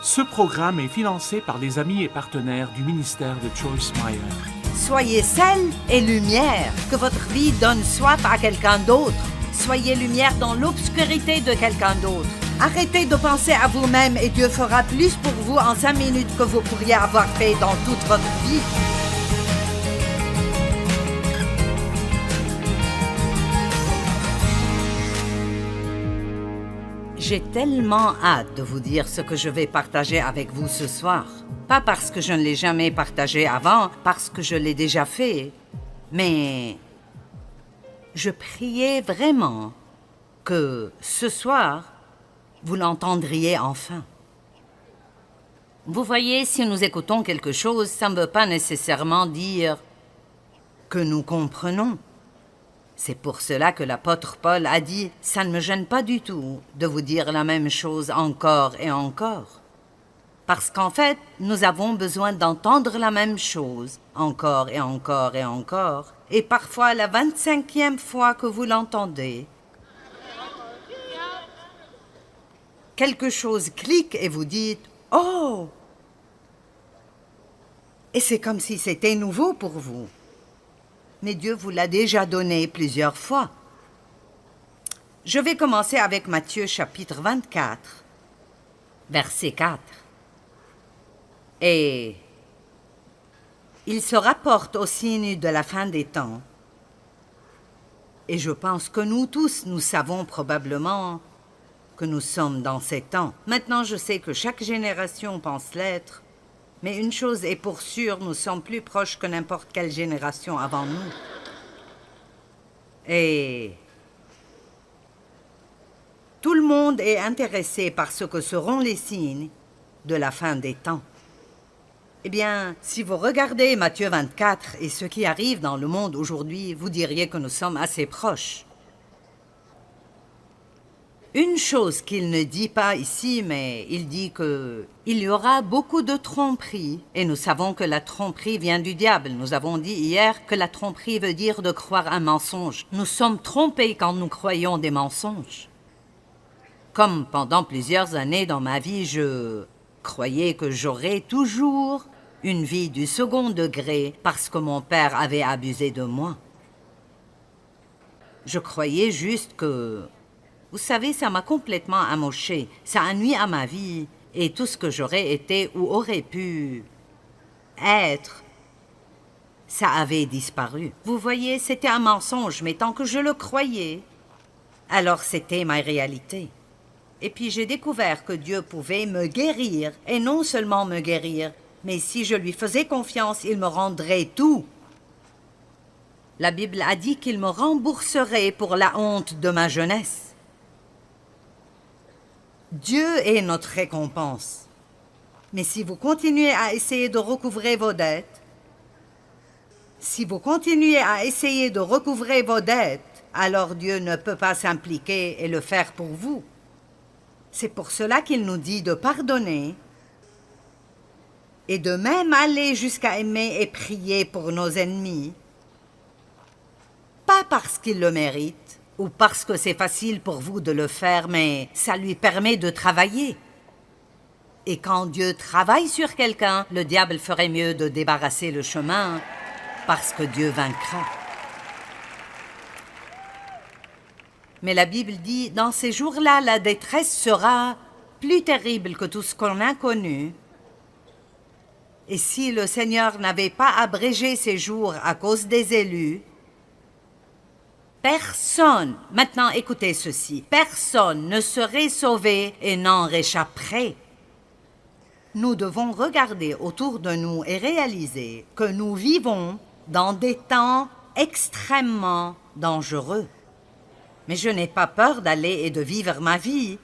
Ce programme est financé par les amis et partenaires du ministère de Joyce Meyer. Soyez sel et lumière, que votre vie donne soif à quelqu'un d'autre. Soyez lumière dans l'obscurité de quelqu'un d'autre. Arrêtez de penser à vous-même et Dieu fera plus pour vous en 5 minutes que vous pourriez avoir fait dans toute votre vie. J'ai tellement hâte de vous dire ce que je vais partager avec vous ce soir. Pas parce que je ne l'ai jamais partagé avant, parce que je l'ai déjà fait, mais je priais vraiment que ce soir, vous l'entendriez enfin. Vous voyez, si nous écoutons quelque chose, ça ne veut pas nécessairement dire que nous comprenons. C'est pour cela que l'apôtre Paul a dit « Ça ne me gêne pas du tout de vous dire la même chose encore et encore. » Parce qu'en fait, nous avons besoin d'entendre la même chose encore et encore et encore. Et parfois, la 25e fois que vous l'entendez, quelque chose clique et vous dites « Oh !» Et c'est comme si c'était nouveau pour vous. Mais Dieu vous l'a déjà donné plusieurs fois. Je vais commencer avec Matthieu chapitre 24, verset 4. Et il se rapporte au signe de la fin des temps. Et je pense que nous tous, nous savons probablement que nous sommes dans ces temps. Maintenant, je sais que chaque génération pense l'être, mais une chose est pour sûr, nous sommes plus proches que n'importe quelle génération avant nous. Et tout le monde est intéressé par ce que seront les signes de la fin des temps. Eh bien, si vous regardez Matthieu 24 et ce qui arrive dans le monde aujourd'hui, vous diriez que nous sommes assez proches. Une chose qu'il ne dit pas ici, mais il dit qu'il y aura beaucoup de tromperies. Et nous savons que la tromperie vient du diable. Nous avons dit hier que la tromperie veut dire de croire un mensonge. Nous sommes trompés quand nous croyons des mensonges. Comme pendant plusieurs années dans ma vie, je croyais que j'aurais toujours une vie du second degré parce que mon père avait abusé de moi. Je croyais juste que... Vous savez, ça m'a complètement amoché. Ça a nui à ma vie et tout ce que j'aurais été ou aurait pu être, ça avait disparu. Vous voyez, c'était un mensonge, mais tant que je le croyais, alors c'était ma réalité. Et puis j'ai découvert que Dieu pouvait me guérir, et non seulement me guérir, mais si je lui faisais confiance, il me rendrait tout. La Bible a dit qu'il me rembourserait pour la honte de ma jeunesse. Dieu est notre récompense. Mais si vous continuez à essayer de recouvrer vos dettes, alors Dieu ne peut pas s'impliquer et le faire pour vous. C'est pour cela qu'il nous dit de pardonner et de même aller jusqu'à aimer et prier pour nos ennemis, pas parce qu'ils le méritent, ou parce que c'est facile pour vous de le faire, mais ça lui permet de travailler. Et quand Dieu travaille sur quelqu'un, le diable ferait mieux de débarrasser le chemin, parce que Dieu vaincra. Mais la Bible dit, dans ces jours-là, la détresse sera plus terrible que tout ce qu'on a connu. Et si le Seigneur n'avait pas abrégé ces jours à cause des élus, personne, maintenant écoutez ceci, personne ne serait sauvé et n'en réchapperait. Nous devons regarder autour de nous et réaliser que nous vivons dans des temps extrêmement dangereux. Mais je n'ai pas peur d'aller et de vivre ma vie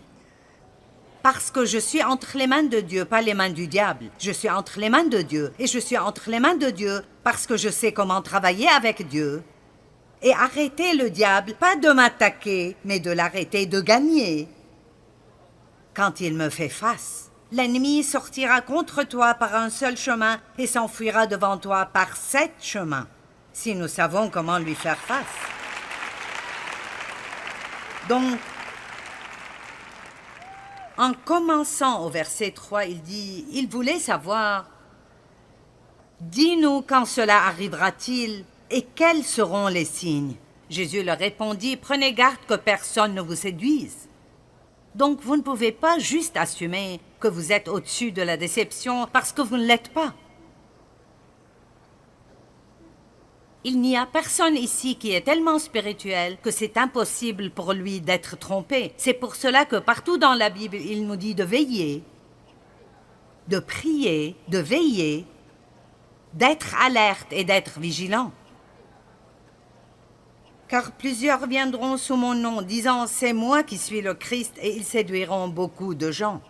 parce que je suis entre les mains de Dieu, pas les mains du diable. Je suis entre les mains de Dieu et je suis entre les mains de Dieu parce que je sais comment travailler avec Dieu. Et arrêter le diable, pas de m'attaquer, mais de l'arrêter de gagner. Quand il me fait face, l'ennemi sortira contre toi par un seul chemin et s'enfuira devant toi par 7 chemins, si nous savons comment lui faire face. Donc, En commençant au verset 3, il dit, il voulait savoir, dis-nous quand cela arrivera-t-il et quels seront les signes. Jésus leur répondit, prenez garde que personne ne vous séduise. Donc vous ne pouvez pas juste assumer que vous êtes au-dessus de la déception parce que vous ne l'êtes pas. Il n'y a personne ici qui est tellement spirituel que c'est impossible pour lui d'être trompé. C'est pour cela que partout dans la Bible, il nous dit de veiller, de prier, de veiller, d'être alerte et d'être vigilant. Car plusieurs viendront sous mon nom, disant « C'est moi qui suis le Christ » et ils séduiront beaucoup de gens.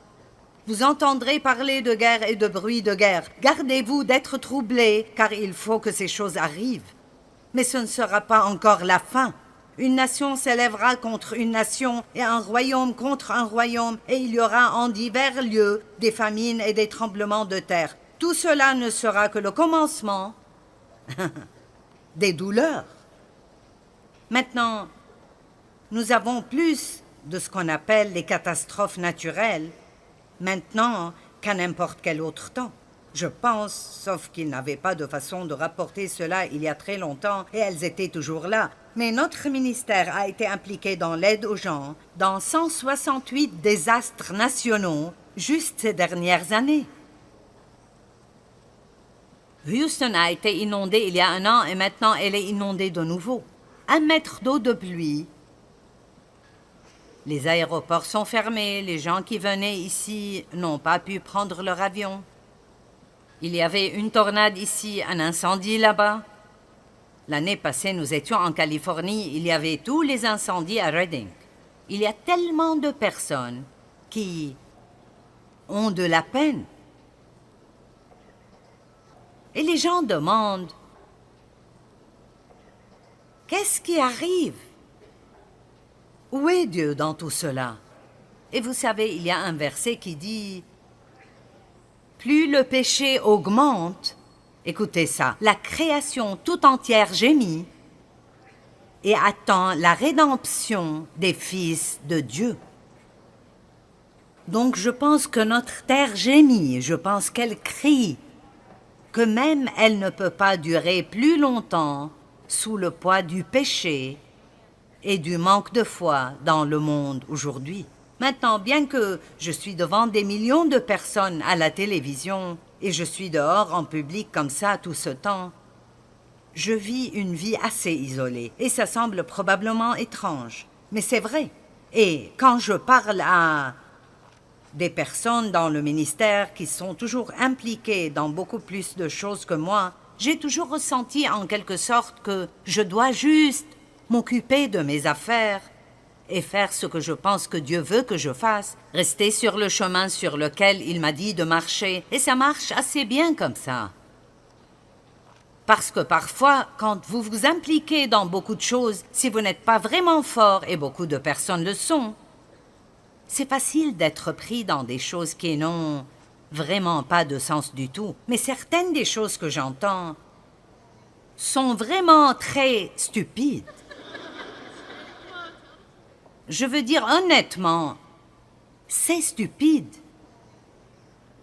Vous entendrez parler de guerre et de bruit de guerre. Gardez-vous d'être troublés, car il faut que ces choses arrivent. Mais ce ne sera pas encore la fin. Une nation s'élèvera contre une nation et un royaume contre un royaume, et il y aura en divers lieux des famines et des tremblements de terre. Tout cela ne sera que le commencement des douleurs. Maintenant, nous avons plus de ce qu'on appelle les catastrophes naturelles maintenant qu'à n'importe quel autre temps. Je pense, sauf qu'ils n'avaient pas de façon de rapporter cela il y a très longtemps et elles étaient toujours là. Mais notre ministère a été impliqué dans l'aide aux gens dans 168 désastres nationaux juste ces dernières années. Houston a été inondée il y a un an et maintenant elle est inondée de nouveau. 1 mètre d'eau de pluie. Les aéroports sont fermés, les gens qui venaient ici n'ont pas pu prendre leur avion. Il y avait une tornade ici, un incendie là-bas. L'année passée, nous étions en Californie, il y avait tous les incendies à Redding. Il y a tellement de personnes qui ont de la peine. Et les gens demandent, qu'est-ce qui arrive? Où est Dieu dans tout cela? Et vous savez, il y a un verset qui dit, plus le péché augmente, écoutez ça, la création tout entière gémit et attend la rédemption des fils de Dieu. Donc je pense que notre terre gémit, je pense qu'elle crie, que même elle ne peut pas durer plus longtemps sous le poids du péché et du manque de foi dans le monde aujourd'hui. Maintenant, bien que je suis devant des millions de personnes à la télévision et je suis dehors en public comme ça tout ce temps, je vis une vie assez isolée et ça semble probablement étrange, mais c'est vrai. Et quand je parle à des personnes dans le ministère qui sont toujours impliquées dans beaucoup plus de choses que moi, j'ai toujours ressenti en quelque sorte que je dois juste m'occuper de mes affaires et faire ce que je pense que Dieu veut que je fasse, rester sur le chemin sur lequel il m'a dit de marcher, et ça marche assez bien comme ça. Parce que parfois, quand vous vous impliquez dans beaucoup de choses, si vous n'êtes pas vraiment fort, et beaucoup de personnes le sont, c'est facile d'être pris dans des choses qui n'ont vraiment pas de sens du tout. Mais certaines des choses que j'entends sont vraiment très stupides. Je veux dire honnêtement, c'est stupide.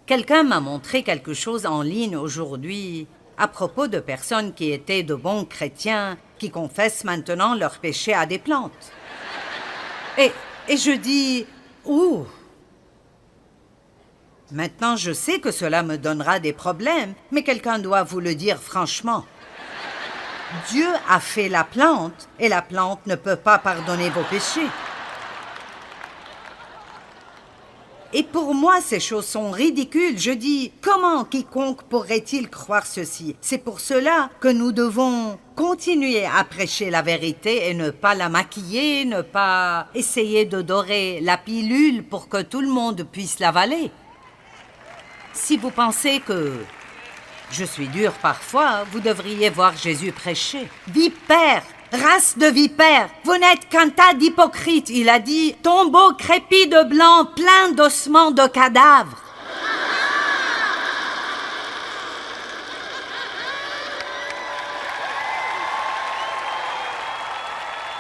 Quelqu'un m'a montré quelque chose en ligne aujourd'hui à propos de personnes qui étaient de bons chrétiens qui confessent maintenant leurs péchés à des plantes. Et je dis, ouh! Maintenant, je sais que cela me donnera des problèmes, mais quelqu'un doit vous le dire franchement. Dieu a fait la plante et la plante ne peut pas pardonner vos péchés. Et pour moi, ces choses sont ridicules. Je dis, comment quiconque pourrait-il croire ceci? C'est pour cela que nous devons continuer à prêcher la vérité et ne pas la maquiller, ne pas essayer de dorer la pilule pour que tout le monde puisse l'avaler. Si vous pensez que je suis dur parfois, vous devriez voir Jésus prêcher. Vipère! Race de vipères, vous n'êtes qu'un tas d'hypocrites, il a dit, tombeau crépi de blanc, plein d'ossements de cadavres.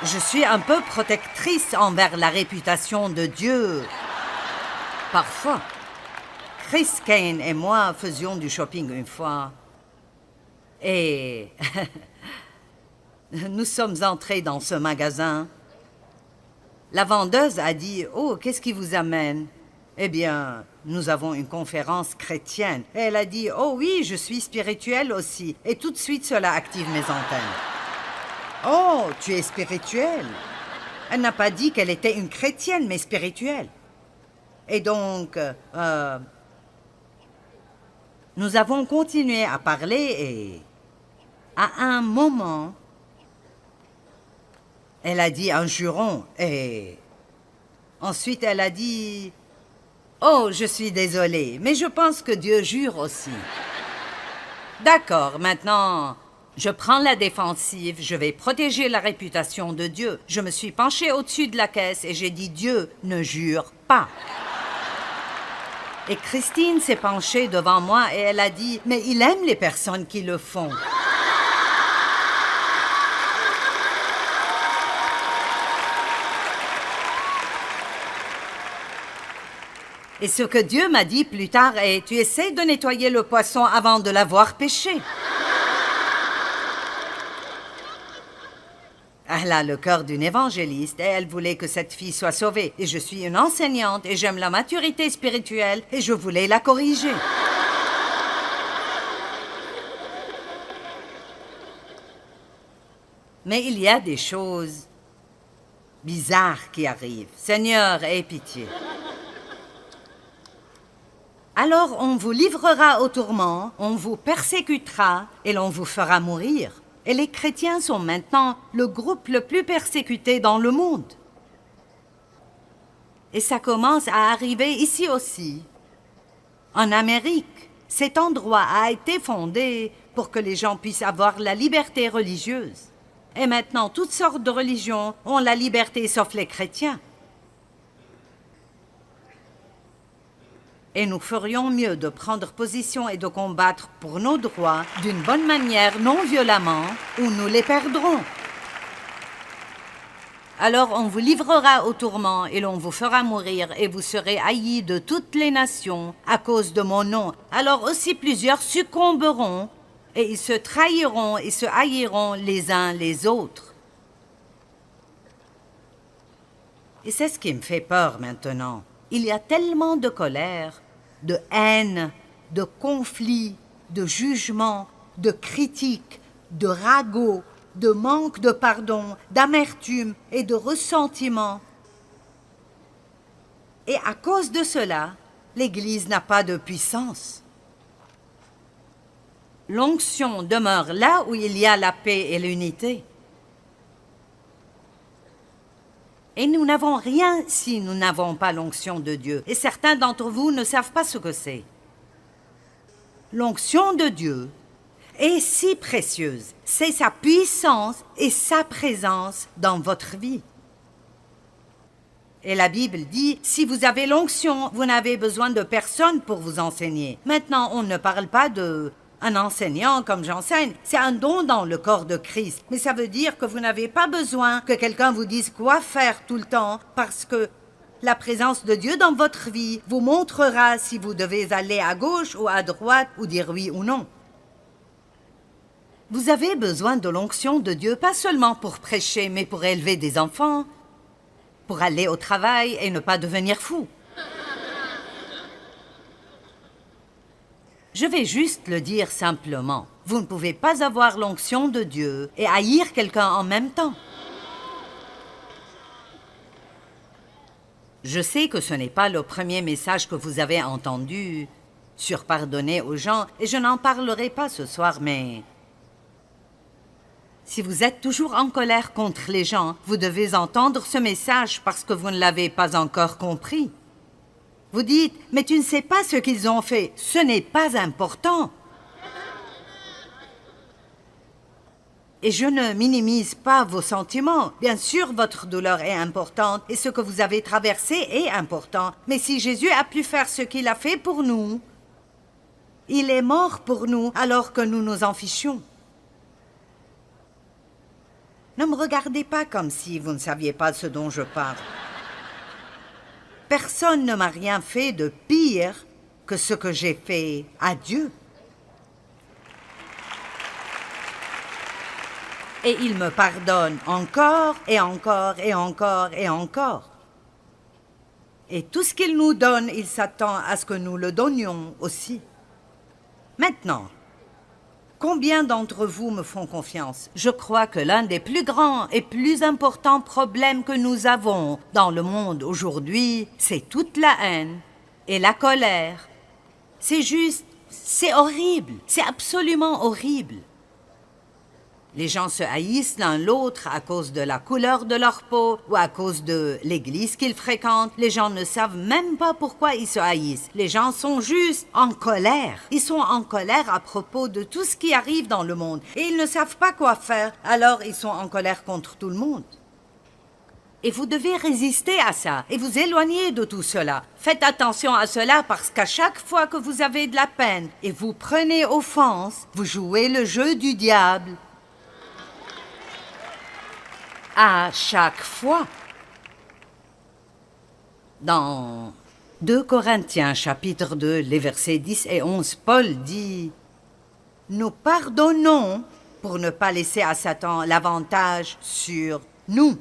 Je suis un peu protectrice envers la réputation de Dieu. parfois. Chris Kane et moi faisions du shopping une fois. Et nous sommes entrés dans ce magasin. La vendeuse a dit « Oh, qu'est-ce qui vous amène ?» Eh bien, nous avons une conférence chrétienne. Et elle a dit « Oh oui, je suis spirituelle aussi. » Et tout de suite, cela active mes antennes. « Oh, tu es spirituelle ?» Elle n'a pas dit qu'elle était une chrétienne, mais spirituelle. Et donc, nous avons continué à parler et à un moment, elle a dit un juron et ensuite elle a dit « Oh, je suis désolée, mais je pense que Dieu jure aussi. » D'accord, maintenant, je prends la défensive, je vais protéger la réputation de Dieu. Je me suis penchée au-dessus de la caisse et j'ai dit « Dieu ne jure pas. » Et Christine s'est penchée devant moi et elle a dit « Mais il aime les personnes qui le font. » Et ce que Dieu m'a dit plus tard est « Tu essaies de nettoyer le poisson avant de l'avoir pêché. » Elle a le cœur d'une évangéliste et elle voulait que cette fille soit sauvée. Et je suis une enseignante et j'aime la maturité spirituelle et je voulais la corriger. Mais il y a des choses bizarres qui arrivent. Seigneur, aie pitié. Alors on vous livrera au tourment, on vous persécutera et l'on vous fera mourir. Et les chrétiens sont maintenant le groupe le plus persécuté dans le monde. Et ça commence à arriver ici aussi. En Amérique, cet endroit a été fondé pour que les gens puissent avoir la liberté religieuse. Et maintenant, toutes sortes de religions ont la liberté sauf les chrétiens. Et nous ferions mieux de prendre position et de combattre pour nos droits d'une bonne manière, non violemment, ou nous les perdrons. Alors on vous livrera au tourment et l'on vous fera mourir et vous serez haïs de toutes les nations à cause de mon nom. Alors aussi plusieurs succomberont et ils se trahiront et se haïront les uns les autres. Et c'est ce qui me fait peur maintenant. Il y a tellement de colère, de haine, de conflit, de jugement, de critique, de ragot, de manque de pardon, d'amertume et de ressentiment. Et à cause de cela, l'Église n'a pas de puissance. L'onction demeure là où il y a la paix et l'unité. Et nous n'avons rien si nous n'avons pas l'onction de Dieu. Et certains d'entre vous ne savent pas ce que c'est. L'onction de Dieu est si précieuse. C'est sa puissance et sa présence dans votre vie. Et la Bible dit, si vous avez l'onction, vous n'avez besoin de personne pour vous enseigner. Maintenant, on ne parle pas d'un enseignant comme j'enseigne. C'est un don dans le corps de Christ. Mais ça veut dire que vous n'avez pas besoin que quelqu'un vous dise quoi faire tout le temps parce que la présence de Dieu dans votre vie vous montrera si vous devez aller à gauche ou à droite ou dire oui ou non. Vous avez besoin de l'onction de Dieu, pas seulement pour prêcher, mais pour élever des enfants, pour aller au travail et ne pas devenir fou. Je vais juste le dire simplement. Vous ne pouvez pas avoir l'onction de Dieu et haïr quelqu'un en même temps. Je sais que ce n'est pas le premier message que vous avez entendu sur pardonner aux gens et je n'en parlerai pas ce soir, mais si vous êtes toujours en colère contre les gens, vous devez entendre ce message parce que vous ne l'avez pas encore compris. Vous dites, mais tu ne sais pas ce qu'ils ont fait. Ce n'est pas important. Et je ne minimise pas vos sentiments. Bien sûr, votre douleur est importante et ce que vous avez traversé est important. Mais si Jésus a pu faire ce qu'il a fait pour nous, il est mort pour nous alors que nous nous en fichions. Ne me regardez pas comme si vous ne saviez pas ce dont je parle. personne ne m'a rien fait de pire que ce que j'ai fait à Dieu. Et il me pardonne encore et encore et encore et encore. Et tout ce qu'il nous donne, il s'attend à ce que nous le donnions aussi. Maintenant, combien d'entre vous me font confiance? Je crois que l'un des plus grands et plus importants problèmes que nous avons dans le monde aujourd'hui, c'est toute la haine et la colère. C'est horrible, c'est absolument horrible. Les gens se haïssent l'un l'autre à cause de la couleur de leur peau ou à cause de l'église qu'ils fréquentent. Les gens ne savent même pas pourquoi ils se haïssent. Les gens sont juste en colère. Ils sont en colère à propos de tout ce qui arrive dans le monde. Et ils ne savent pas quoi faire, alors ils sont en colère contre tout le monde. Et vous devez résister à ça et vous éloigner de tout cela. Faites attention à cela parce qu'à chaque fois que vous avez de la peine et vous prenez offense, vous jouez le jeu du diable. À chaque fois. Dans 2 Corinthiens, chapitre 2, les versets 10 et 11, Paul dit « Nous pardonnons pour ne pas laisser à Satan l'avantage sur nous. »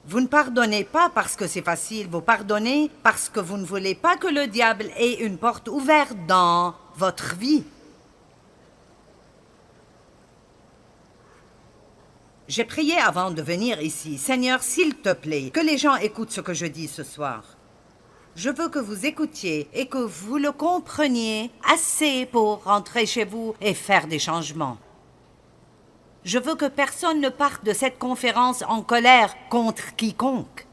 Vous ne pardonnez pas parce que c'est facile, vous pardonnez parce que vous ne voulez pas que le diable ait une porte ouverte dans votre vie. J'ai prié avant de venir ici. Seigneur, s'il te plaît, que les gens écoutent ce que je dis ce soir. Je veux que vous écoutiez et que vous le compreniez assez pour rentrer chez vous et faire des changements. Je veux que personne ne parte de cette conférence en colère contre quiconque.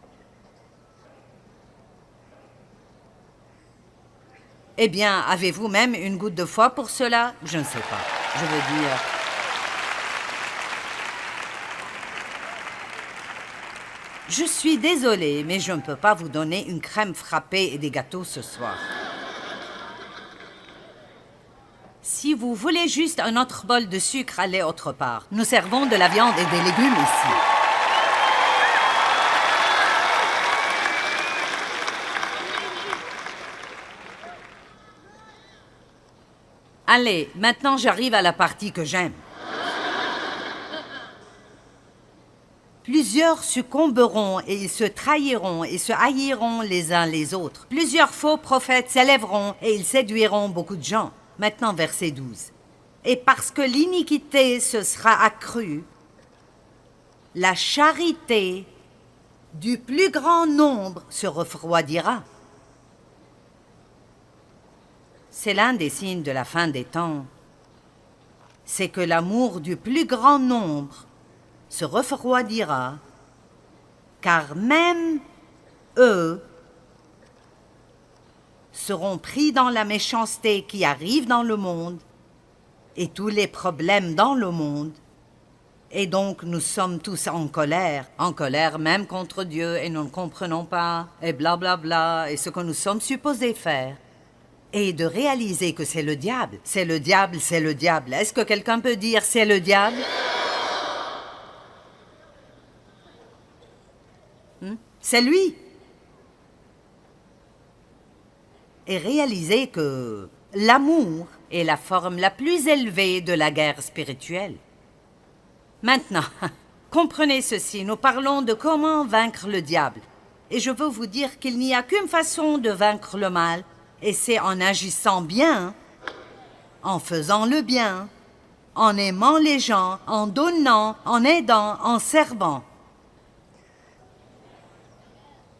Eh bien, avez-vous même une goutte de foi pour cela? Je ne sais pas. Je veux dire... Je suis désolée, mais je ne peux pas vous donner une crème frappée et des gâteaux ce soir. Si vous voulez juste un autre bol de sucre, allez autre part. Nous servons de la viande et des légumes ici. Allez, maintenant j'arrive à la partie que j'aime. Plusieurs succomberont et ils se trahiront et se haïront les uns les autres. Plusieurs faux prophètes s'élèveront et ils séduiront beaucoup de gens. Maintenant, verset 12. Et parce que l'iniquité se sera accrue, la charité du plus grand nombre se refroidira. C'est l'un des signes de la fin des temps. C'est que l'amour du plus grand nombre se refroidira, car même eux seront pris dans la méchanceté qui arrive dans le monde et tous les problèmes dans le monde. Et donc nous sommes tous en colère même contre Dieu et nous ne comprenons pas, et blablabla, bla bla, et ce que nous sommes supposés faire. Et de réaliser que c'est le diable, c'est le diable, c'est le diable. Est-ce que quelqu'un peut dire c'est le diable? C'est lui. Et réaliser que l'amour est la forme la plus élevée de la guerre spirituelle. Maintenant, comprenez ceci, nous parlons de comment vaincre le diable. Et je veux vous dire qu'il n'y a qu'une façon de vaincre le mal, et c'est en agissant bien, en faisant le bien, en aimant les gens, en donnant, en aidant, en servant.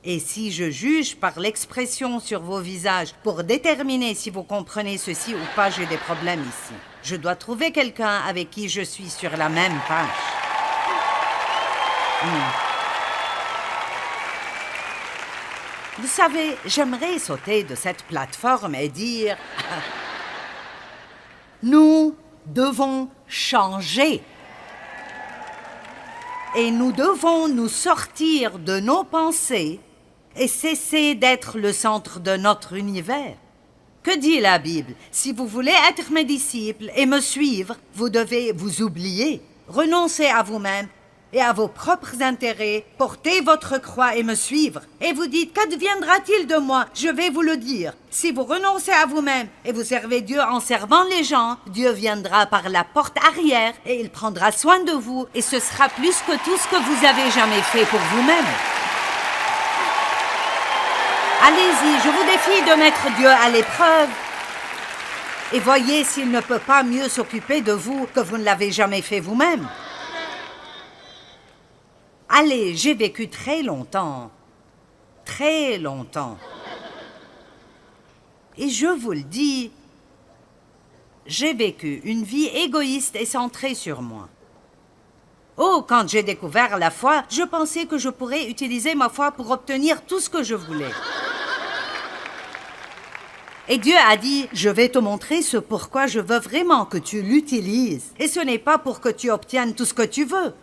Et si je juge par l'expression sur vos visages pour déterminer si vous comprenez ceci ou pas, j'ai des problèmes ici. Je dois trouver quelqu'un avec qui je suis sur la même page. Vous savez, j'aimerais sauter de cette plateforme et dire « Nous devons changer. Et nous devons nous sortir de nos pensées et cesser d'être le centre de notre univers. Que dit la Bible? Si vous voulez être mes disciples et me suivre, vous devez vous oublier, renoncer à vous-même et à vos propres intérêts, portez votre croix et me suivre. Et vous dites, qu'adviendra-t-il de moi? Je vais vous le dire. Si vous renoncez à vous-même et vous servez Dieu en servant les gens, Dieu viendra par la porte arrière et il prendra soin de vous et ce sera plus que tout ce que vous avez jamais fait pour vous-même. Allez-y, je vous défie de mettre Dieu à l'épreuve. Et voyez s'il ne peut pas mieux s'occuper de vous que vous ne l'avez jamais fait vous-même. Allez, j'ai vécu très longtemps. Très longtemps. Et je vous le dis, j'ai vécu une vie égoïste et centrée sur moi. Oh, quand j'ai découvert la foi, je pensais que je pourrais utiliser ma foi pour obtenir tout ce que je voulais. Et Dieu a dit, je vais te montrer ce pourquoi je veux vraiment que tu l'utilises. Et ce n'est pas pour que tu obtiennes tout ce que tu veux.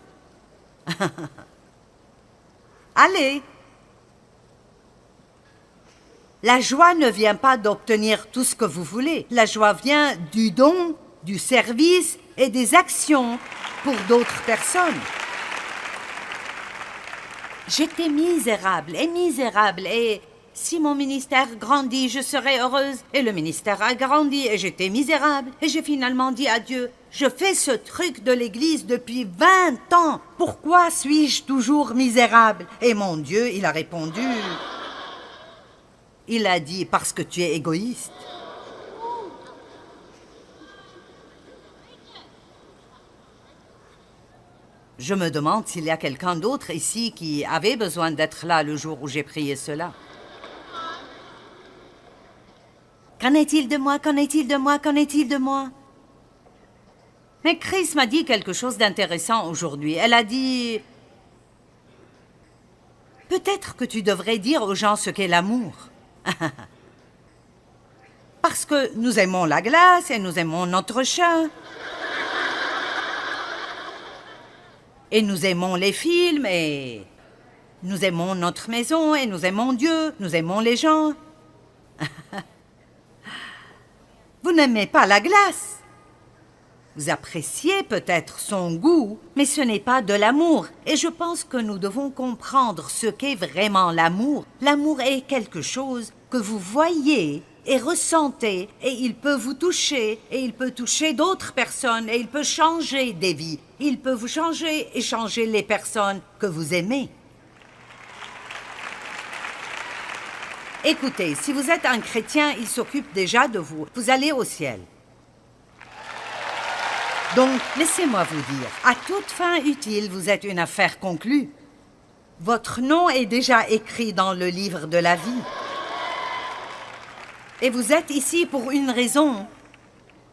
Allez. La joie ne vient pas d'obtenir tout ce que vous voulez. La joie vient du don, du service et des actions pour d'autres personnes. J'étais misérable et si mon ministère grandit, je serai heureuse. Et le ministère a grandi et j'étais misérable. Et j'ai finalement dit à Dieu, je fais ce truc de l'Église depuis 20 ans. Pourquoi suis-je toujours misérable? Et mon Dieu, il a répondu, il a dit, parce que tu es égoïste. Je me demande s'il y a quelqu'un d'autre ici qui avait besoin d'être là le jour où j'ai prié cela. Qu'en est-il de moi? Qu'en est-il de moi? Qu'en est-il de moi? Mais Chris m'a dit quelque chose d'intéressant aujourd'hui. Elle a dit, peut-être que tu devrais dire aux gens ce qu'est l'amour. Parce que nous aimons la glace et nous aimons notre chat. Et nous aimons les films et nous aimons notre maison et nous aimons Dieu, nous aimons les gens. Vous n'aimez pas la glace. Vous appréciez peut-être son goût, mais ce n'est pas de l'amour. Et je pense que nous devons comprendre ce qu'est vraiment l'amour. L'amour est quelque chose que vous voyez et ressentez, et il peut vous toucher, et il peut toucher d'autres personnes, et il peut changer des vies. Il peut vous changer et changer les personnes que vous aimez. Écoutez, si vous êtes un chrétien, il s'occupe déjà de vous. Vous allez au ciel. Donc, laissez-moi vous dire, à toute fin utile, vous êtes une affaire conclue. Votre nom est déjà écrit dans le livre de la vie. Et vous êtes ici pour une raison.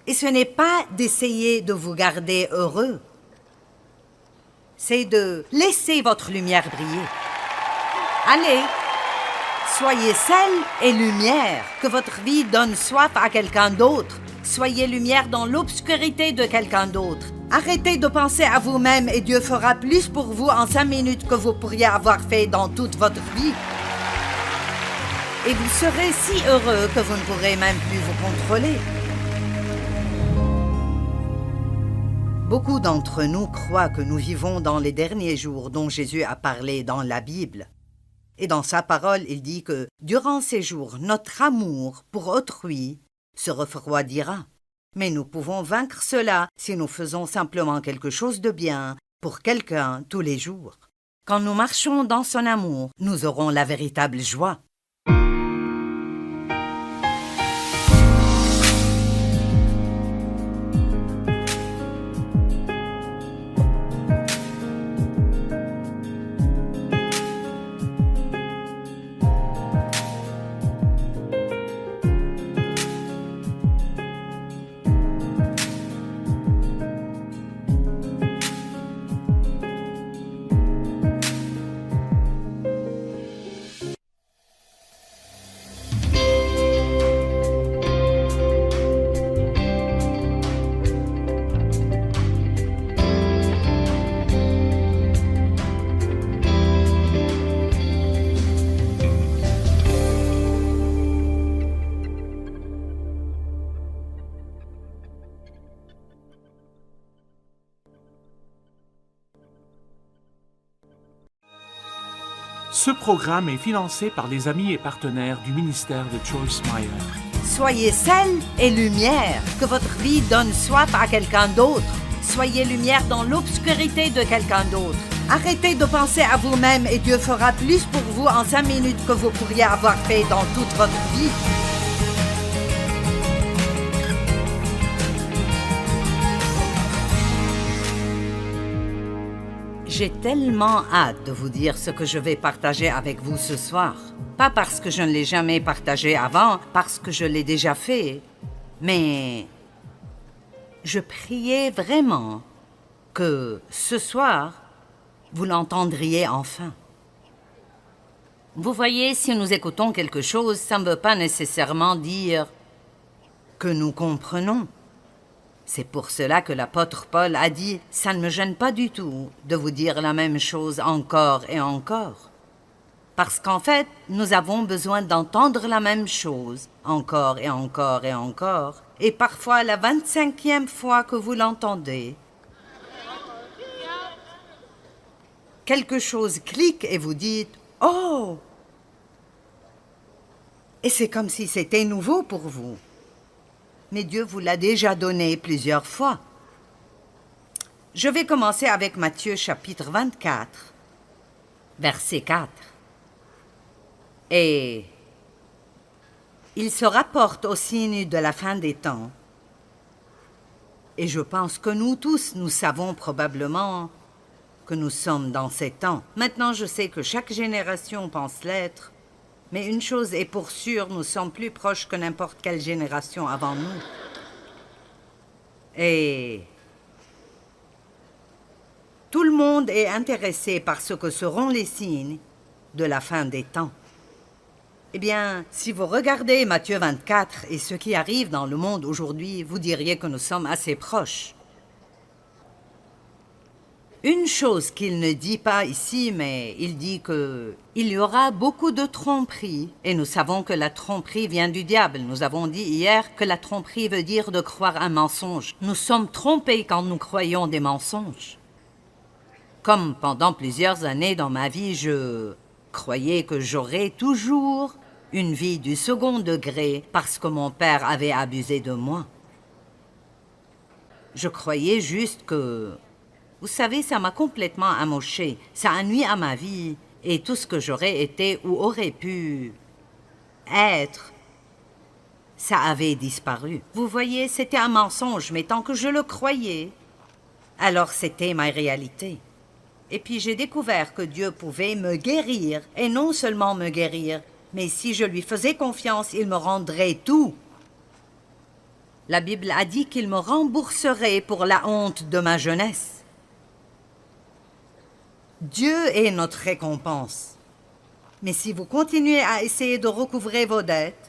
Et ce n'est pas d'essayer de vous garder heureux. C'est de laisser votre lumière briller. Allez! Soyez sel et lumière, que votre vie donne soif à quelqu'un d'autre. Soyez lumière dans l'obscurité de quelqu'un d'autre. Arrêtez de penser à vous-même et Dieu fera plus pour vous en 5 minutes que vous pourriez avoir fait dans toute votre vie. Et vous serez si heureux que vous ne pourrez même plus vous contrôler. Beaucoup d'entre nous croient que nous vivons dans les derniers jours dont Jésus a parlé dans la Bible. Et dans sa parole, il dit que durant ces jours, notre amour pour autrui se refroidira. Mais nous pouvons vaincre cela si nous faisons simplement quelque chose de bien pour quelqu'un tous les jours. Quand nous marchons dans son amour, nous aurons la véritable joie. Ce programme est financé par les amis et partenaires du ministère de Joyce Meyer. Soyez sel et lumière, que votre vie donne soif à quelqu'un d'autre. Soyez lumière dans l'obscurité de quelqu'un d'autre. Arrêtez de penser à vous-même et Dieu fera plus pour vous en 5 minutes que vous pourriez avoir fait dans toute votre vie. J'ai tellement hâte de vous dire ce que je vais partager avec vous ce soir. Pas parce que je ne l'ai jamais partagé avant, parce que je l'ai déjà fait, mais je priais vraiment que ce soir, vous l'entendriez enfin. Vous voyez, si nous écoutons quelque chose, ça ne veut pas nécessairement dire que nous comprenons. C'est pour cela que l'apôtre Paul a dit « Ça ne me gêne pas du tout de vous dire la même chose encore et encore. » Parce qu'en fait, nous avons besoin d'entendre la même chose encore et encore et encore. Et parfois, la 25e fois que vous l'entendez, quelque chose clique et vous dites « Oh !» Et c'est comme si c'était nouveau pour vous. Mais Dieu vous l'a déjà donné plusieurs fois. Je vais commencer avec Matthieu chapitre 24, verset 4. Et il se rapporte au signe de la fin des temps. Et je pense que nous tous, nous savons probablement que nous sommes dans ces temps. Maintenant, je sais que chaque génération pense l'être, mais une chose est pour sûr, nous sommes plus proches que n'importe quelle génération avant nous. Et tout le monde est intéressé par ce que seront les signes de la fin des temps. Eh bien, si vous regardez Matthieu 24 et ce qui arrive dans le monde aujourd'hui, vous diriez que nous sommes assez proches. Une chose qu'il ne dit pas ici, mais il dit qu'il y aura beaucoup de tromperies. Et nous savons que la tromperie vient du diable. Nous avons dit hier que la tromperie veut dire de croire un mensonge. Nous sommes trompés quand nous croyons des mensonges. Comme pendant plusieurs années dans ma vie, je croyais que j'aurais toujours une vie du second degré parce que mon père avait abusé de moi. Je croyais juste que... Vous savez, ça m'a complètement amoché. Ça a nui à ma vie et tout ce que j'aurais été ou aurais pu être, ça avait disparu. Vous voyez, c'était un mensonge, mais tant que je le croyais, alors c'était ma réalité. Et puis j'ai découvert que Dieu pouvait me guérir, et non seulement me guérir, mais si je lui faisais confiance, il me rendrait tout. La Bible a dit qu'il me rembourserait pour la honte de ma jeunesse. Dieu est notre récompense. Mais si vous continuez à essayer de recouvrer vos dettes,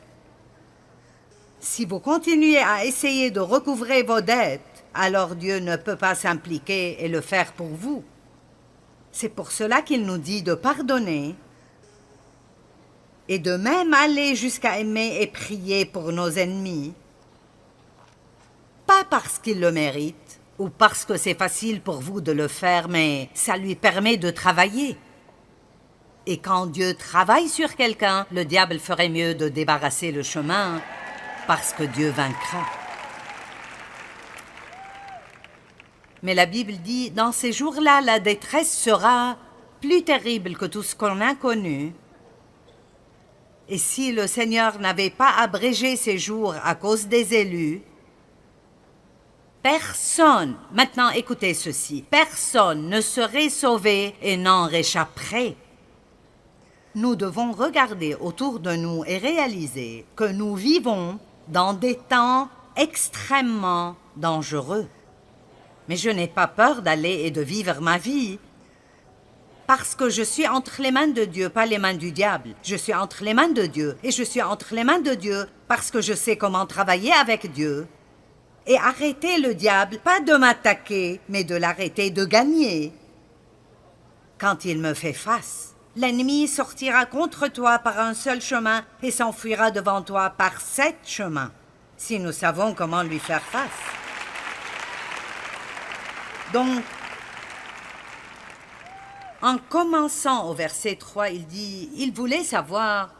alors Dieu ne peut pas s'impliquer et le faire pour vous. C'est pour cela qu'il nous dit de pardonner et de même aller jusqu'à aimer et prier pour nos ennemis, pas parce qu'ils le méritent, ou parce que c'est facile pour vous de le faire, mais ça lui permet de travailler. Et quand Dieu travaille sur quelqu'un, le diable ferait mieux de débarrasser le chemin, parce que Dieu vaincra. Mais la Bible dit, dans ces jours-là, la détresse sera plus terrible que tout ce qu'on a connu. Et si le Seigneur n'avait pas abrégé ces jours à cause des élus, personne, maintenant écoutez ceci, personne ne serait sauvé et n'en réchapperait. Nous devons regarder autour de nous et réaliser que nous vivons dans des temps extrêmement dangereux. Mais je n'ai pas peur d'aller et de vivre ma vie parce que je suis entre les mains de Dieu, pas les mains du diable. Je suis entre les mains de Dieu et je suis entre les mains de Dieu parce que je sais comment travailler avec Dieu. Et arrêter le diable, pas de m'attaquer, mais de l'arrêter de gagner. Quand il me fait face, l'ennemi sortira contre toi par un seul chemin et s'enfuira devant toi par 7 chemins, si nous savons comment lui faire face. Donc, En commençant au verset 3, il dit, il voulait savoir,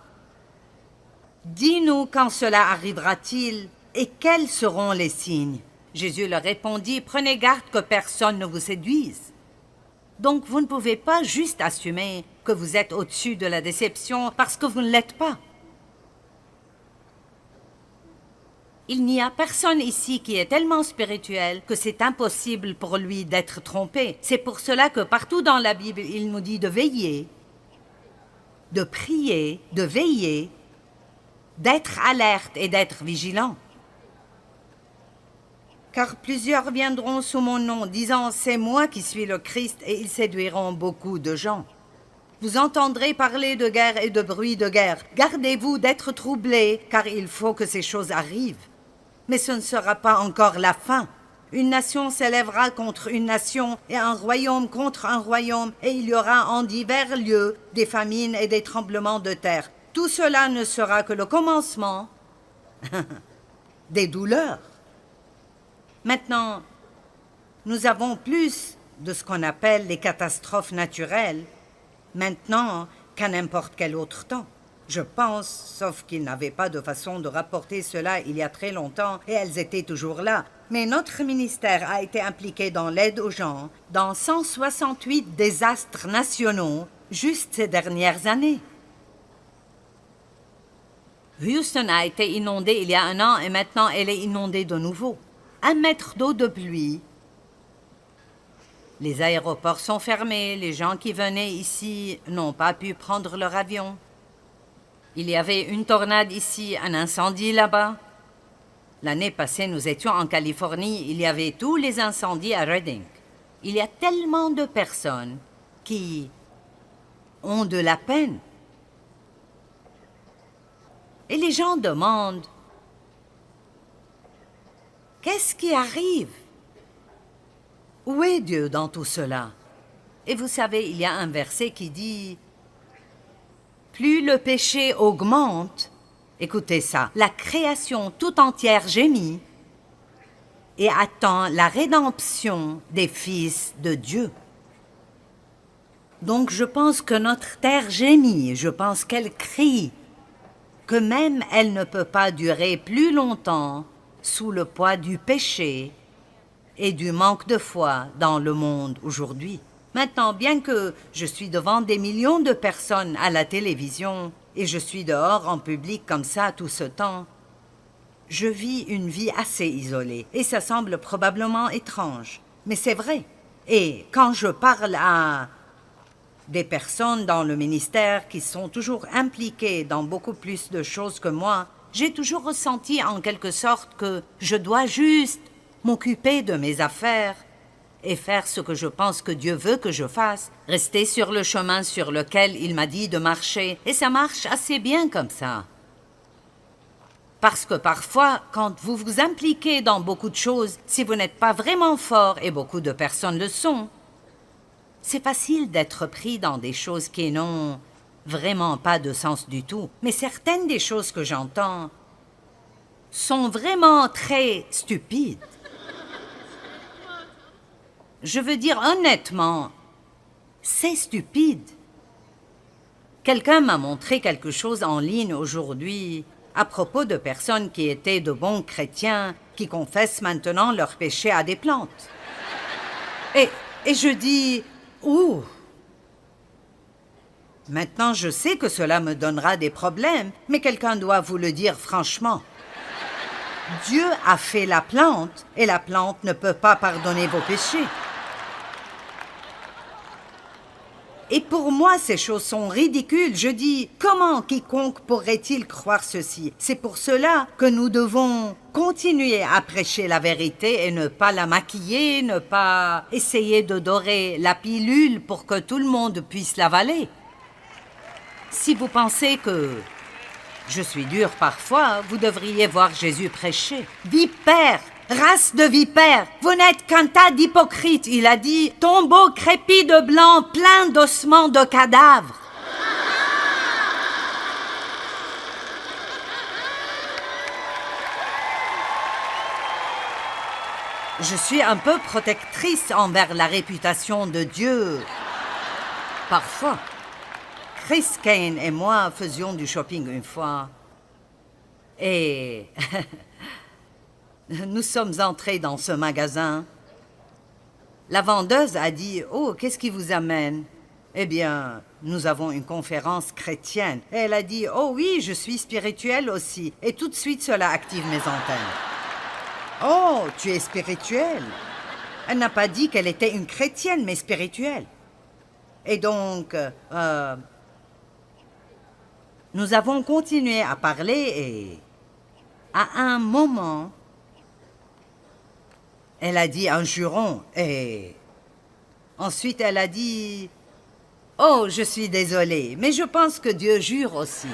dis-nous quand cela arrivera-t-il et quels seront les signes. Jésus leur répondit, prenez garde que personne ne vous séduise. Donc vous ne pouvez pas juste assumer que vous êtes au-dessus de la déception parce que vous ne l'êtes pas. Il n'y a personne ici qui est tellement spirituel que c'est impossible pour lui d'être trompé. C'est pour cela que partout dans la Bible, il nous dit de veiller, de prier, de veiller, d'être alerte et d'être vigilant. Car plusieurs viendront sous mon nom, disant « C'est moi qui suis le Christ » et ils séduiront beaucoup de gens. Vous entendrez parler de guerre et de bruit de guerre. Gardez-vous d'être troublés, car il faut que ces choses arrivent. Mais ce ne sera pas encore la fin. Une nation s'élèvera contre une nation et un royaume contre un royaume, et il y aura en divers lieux des famines et des tremblements de terre. Tout cela ne sera que le commencement des douleurs. Maintenant, nous avons plus de ce qu'on appelle les catastrophes naturelles maintenant qu'à n'importe quel autre temps. Je pense, sauf qu'ils n'avaient pas de façon de rapporter cela il y a très longtemps et elles étaient toujours là. Mais notre ministère a été impliqué dans l'aide aux gens dans 168 désastres nationaux juste ces dernières années. Houston a été inondée il y a un an et maintenant elle est inondée de nouveau. 1 mètre d'eau de pluie. Les aéroports sont fermés, les gens qui venaient ici n'ont pas pu prendre leur avion. Il y avait une tornade ici, un incendie là-bas. L'année passée, nous étions en Californie, il y avait tous les incendies à Redding. Il y a tellement de personnes qui ont de la peine. Et les gens demandent, qu'est-ce qui arrive? Où est Dieu dans tout cela? Et vous savez, il y a un verset qui dit, plus le péché augmente, écoutez ça, la création tout entière gémit et attend la rédemption des fils de Dieu. Donc je pense que notre terre gémit, je pense qu'elle crie, que même elle ne peut pas durer plus longtemps sous le poids du péché et du manque de foi dans le monde aujourd'hui. Maintenant, bien que je suis devant des millions de personnes à la télévision et je suis dehors en public comme ça tout ce temps, je vis une vie assez isolée et ça semble probablement étrange, mais c'est vrai. Et quand je parle à des personnes dans le ministère qui sont toujours impliquées dans beaucoup plus de choses que moi, j'ai toujours ressenti en quelque sorte que je dois juste m'occuper de mes affaires et faire ce que je pense que Dieu veut que je fasse, rester sur le chemin sur lequel il m'a dit de marcher, et ça marche assez bien comme ça. Parce que parfois, quand vous vous impliquez dans beaucoup de choses, si vous n'êtes pas vraiment fort, et beaucoup de personnes le sont, c'est facile d'être pris dans des choses qui n'ont vraiment pas de sens du tout. Mais certaines des choses que j'entends sont vraiment très stupides. Je veux dire honnêtement, c'est stupide. Quelqu'un m'a montré quelque chose en ligne aujourd'hui à propos de personnes qui étaient de bons chrétiens qui confessent maintenant leurs péchés à des plantes. Et je dis, ouh! Maintenant, je sais que cela me donnera des problèmes, mais quelqu'un doit vous le dire franchement. Dieu a fait la plante et la plante ne peut pas pardonner vos péchés. Et pour moi, ces choses sont ridicules. Je dis, comment quiconque pourrait-il croire ceci? C'est pour cela que nous devons continuer à prêcher la vérité et ne pas la maquiller, ne pas essayer de dorer la pilule pour que tout le monde puisse l'avaler. Si vous pensez que je suis dur parfois, vous devriez voir Jésus prêcher. Vipère! Race de vipères, vous n'êtes qu'un tas d'hypocrites, il a dit, tombeau crépi de blanc, plein d'ossements de cadavres. Je suis un peu protectrice envers la réputation de Dieu. Parfois. Chris Kane et moi faisions du shopping une fois. Et nous sommes entrés dans ce magasin. La vendeuse a dit « Oh, qu'est-ce qui vous amène ?» Eh bien, nous avons une conférence chrétienne. Et elle a dit « Oh oui, je suis spirituelle aussi. » Et tout de suite, cela active mes antennes. « Oh, tu es spirituelle ?» Elle n'a pas dit qu'elle était une chrétienne, mais spirituelle. Et donc, nous avons continué à parler et à un moment, elle a dit un juron et ensuite elle a dit « Oh, je suis désolée, mais je pense que Dieu jure aussi. »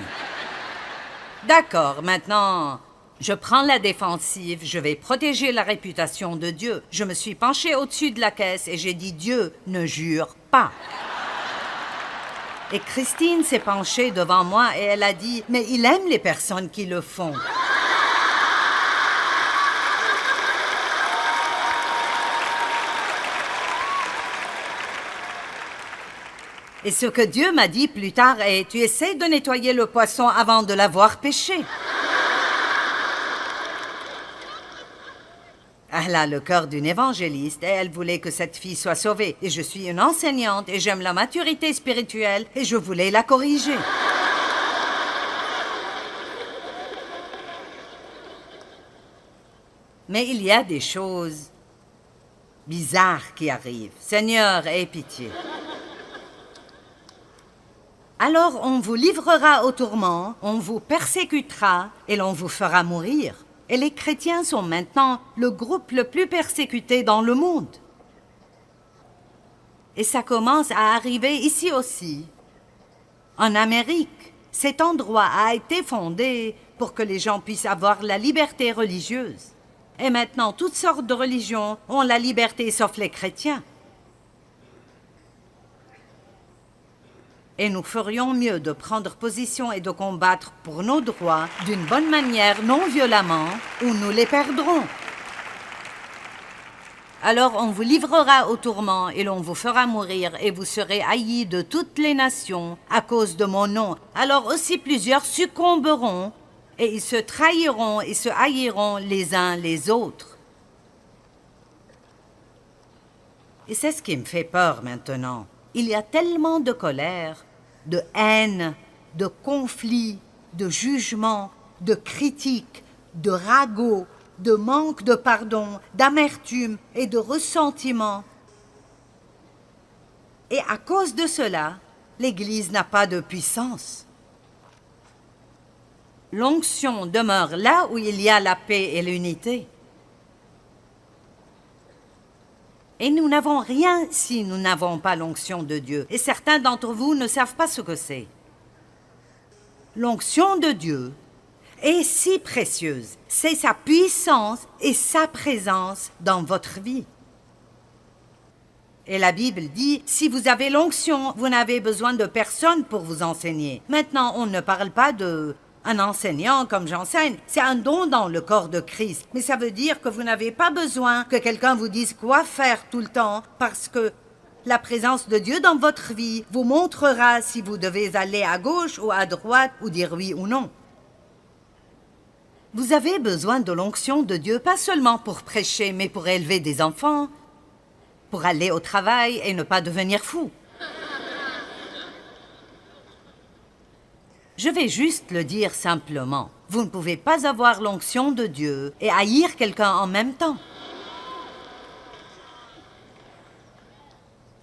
D'accord, maintenant, je prends la défensive, je vais protéger la réputation de Dieu. Je me suis penchée au-dessus de la caisse et j'ai dit « Dieu ne jure pas. » Et Christine s'est penchée devant moi et elle a dit « Mais il aime les personnes qui le font. » Et ce que Dieu m'a dit plus tard est « Tu essaies de nettoyer le poisson avant de l'avoir pêché. » Elle a le cœur d'une évangéliste et elle voulait que cette fille soit sauvée. Et je suis une enseignante et j'aime la maturité spirituelle et je voulais la corriger. Mais il y a des choses bizarres qui arrivent. Seigneur, aie pitié. Alors on vous livrera au tourment, on vous persécutera et l'on vous fera mourir. Et les chrétiens sont maintenant le groupe le plus persécuté dans le monde. Et ça commence à arriver ici aussi. En Amérique, cet endroit a été fondé pour que les gens puissent avoir la liberté religieuse. Et maintenant, toutes sortes de religions ont la liberté sauf les chrétiens. Et nous ferions mieux de prendre position et de combattre pour nos droits d'une bonne manière, non violemment, ou nous les perdrons. Alors on vous livrera au tourment et l'on vous fera mourir et vous serez haïs de toutes les nations à cause de mon nom. Alors aussi plusieurs succomberont et ils se trahiront et se haïront les uns les autres. Et c'est ce qui me fait peur maintenant. Il y a tellement de colère, de haine, de conflit, de jugement, de critique, de ragot, de manque de pardon, d'amertume et de ressentiment. Et à cause de cela, l'Église n'a pas de puissance. L'onction demeure là où il y a la paix et l'unité. Et nous n'avons rien si nous n'avons pas l'onction de Dieu. Et certains d'entre vous ne savent pas ce que c'est. L'onction de Dieu est si précieuse. C'est sa puissance et sa présence dans votre vie. Et la Bible dit, si vous avez l'onction, vous n'avez besoin de personne pour vous enseigner. Maintenant, on ne parle pas d'un enseignant comme j'enseigne. C'est un don dans le corps de Christ. Mais ça veut dire que vous n'avez pas besoin que quelqu'un vous dise quoi faire tout le temps parce que la présence de Dieu dans votre vie vous montrera si vous devez aller à gauche ou à droite ou dire oui ou non. Vous avez besoin de l'onction de Dieu, pas seulement pour prêcher, mais pour élever des enfants, pour aller au travail et ne pas devenir fou. Je vais juste le dire simplement. Vous ne pouvez pas avoir l'onction de Dieu et haïr quelqu'un en même temps.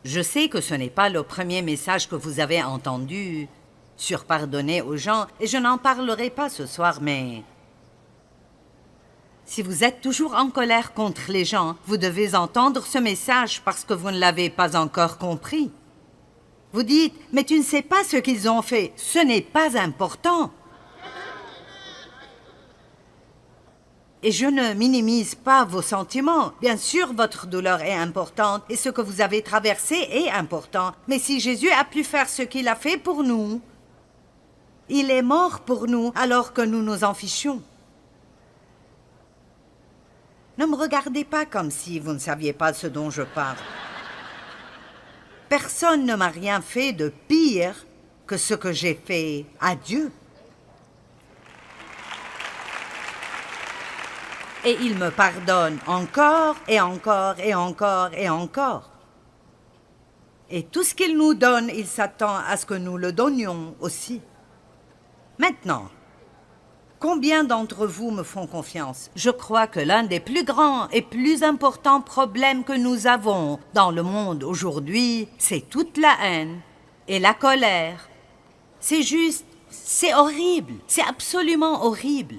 Je sais que ce n'est pas le premier message que vous avez entendu sur pardonner aux gens, et je n'en parlerai pas ce soir, mais si vous êtes toujours en colère contre les gens, vous devez entendre ce message parce que vous ne l'avez pas encore compris. Vous dites, mais tu ne sais pas ce qu'ils ont fait. Ce n'est pas important. Et je ne minimise pas vos sentiments. Bien sûr, votre douleur est importante et ce que vous avez traversé est important. Mais si Jésus a pu faire ce qu'il a fait pour nous, il est mort pour nous alors que nous nous en fichions. Ne me regardez pas comme si vous ne saviez pas ce dont je parle. personne ne m'a rien fait de pire que ce que j'ai fait à Dieu. Et il me pardonne encore et encore et encore et encore. Et tout ce qu'il nous donne, il s'attend à ce que nous le donnions aussi. Maintenant, combien d'entre vous me font confiance? Je crois que l'un des plus grands et plus importants problèmes que nous avons dans le monde aujourd'hui, c'est toute la haine et la colère. C'est horrible, c'est absolument horrible.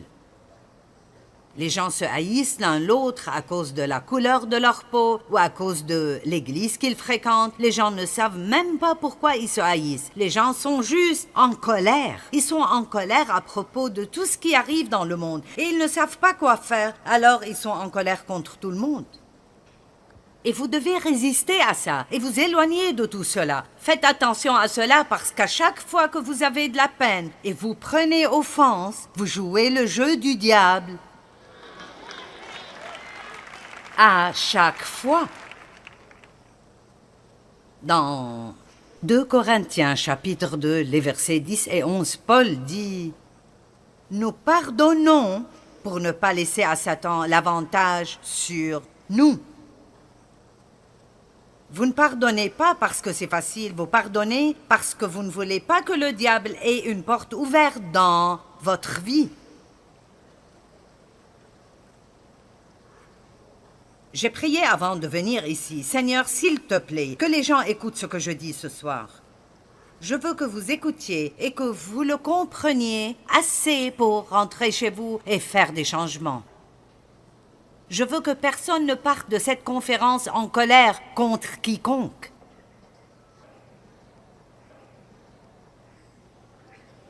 Les gens se haïssent l'un l'autre à cause de la couleur de leur peau ou à cause de l'église qu'ils fréquentent. Les gens ne savent même pas pourquoi ils se haïssent. Les gens sont juste en colère. Ils sont en colère à propos de tout ce qui arrive dans le monde. Et ils ne savent pas quoi faire. Alors ils sont en colère contre tout le monde. Et vous devez résister à ça et vous éloigner de tout cela. Faites attention à cela parce qu'à chaque fois que vous avez de la peine et vous prenez offense, vous jouez le jeu du diable. À chaque fois. Dans 2 Corinthiens, chapitre 2, les versets 10 et 11, Paul dit « Nous pardonnons pour ne pas laisser à Satan l'avantage sur nous. » Vous ne pardonnez pas parce que c'est facile, vous pardonnez parce que vous ne voulez pas que le diable ait une porte ouverte dans votre vie. J'ai prié avant de venir ici. Seigneur, s'il te plaît, que les gens écoutent ce que je dis ce soir. Je veux que vous écoutiez et que vous le compreniez assez pour rentrer chez vous et faire des changements. Je veux que personne ne parte de cette conférence en colère contre quiconque.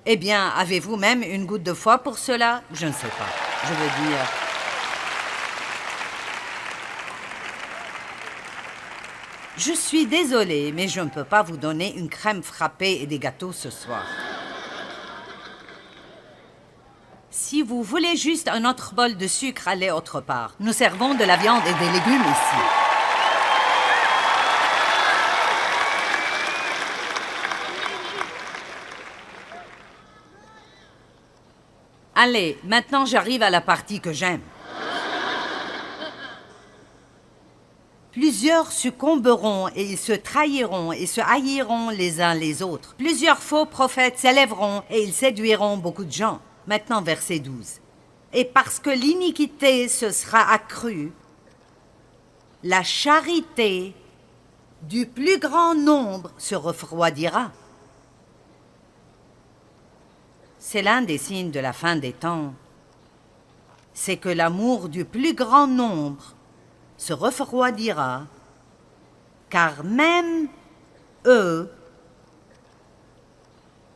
Eh bien, avez-vous même une goutte de foi pour cela? Je ne sais pas. Je veux dire... Je suis désolée, mais je ne peux pas vous donner une crème frappée et des gâteaux ce soir. Si vous voulez juste un autre bol de sucre, allez autre part. Nous servons de la viande et des légumes ici. Allez, maintenant j'arrive à la partie que j'aime. Plusieurs succomberont et ils se trahiront et se haïront les uns les autres. Plusieurs faux prophètes s'élèveront et ils séduiront beaucoup de gens. Maintenant, verset 12. Et parce que l'iniquité se sera accrue, la charité du plus grand nombre se refroidira. C'est l'un des signes de la fin des temps. C'est que l'amour du plus grand nombre se refroidira, car même eux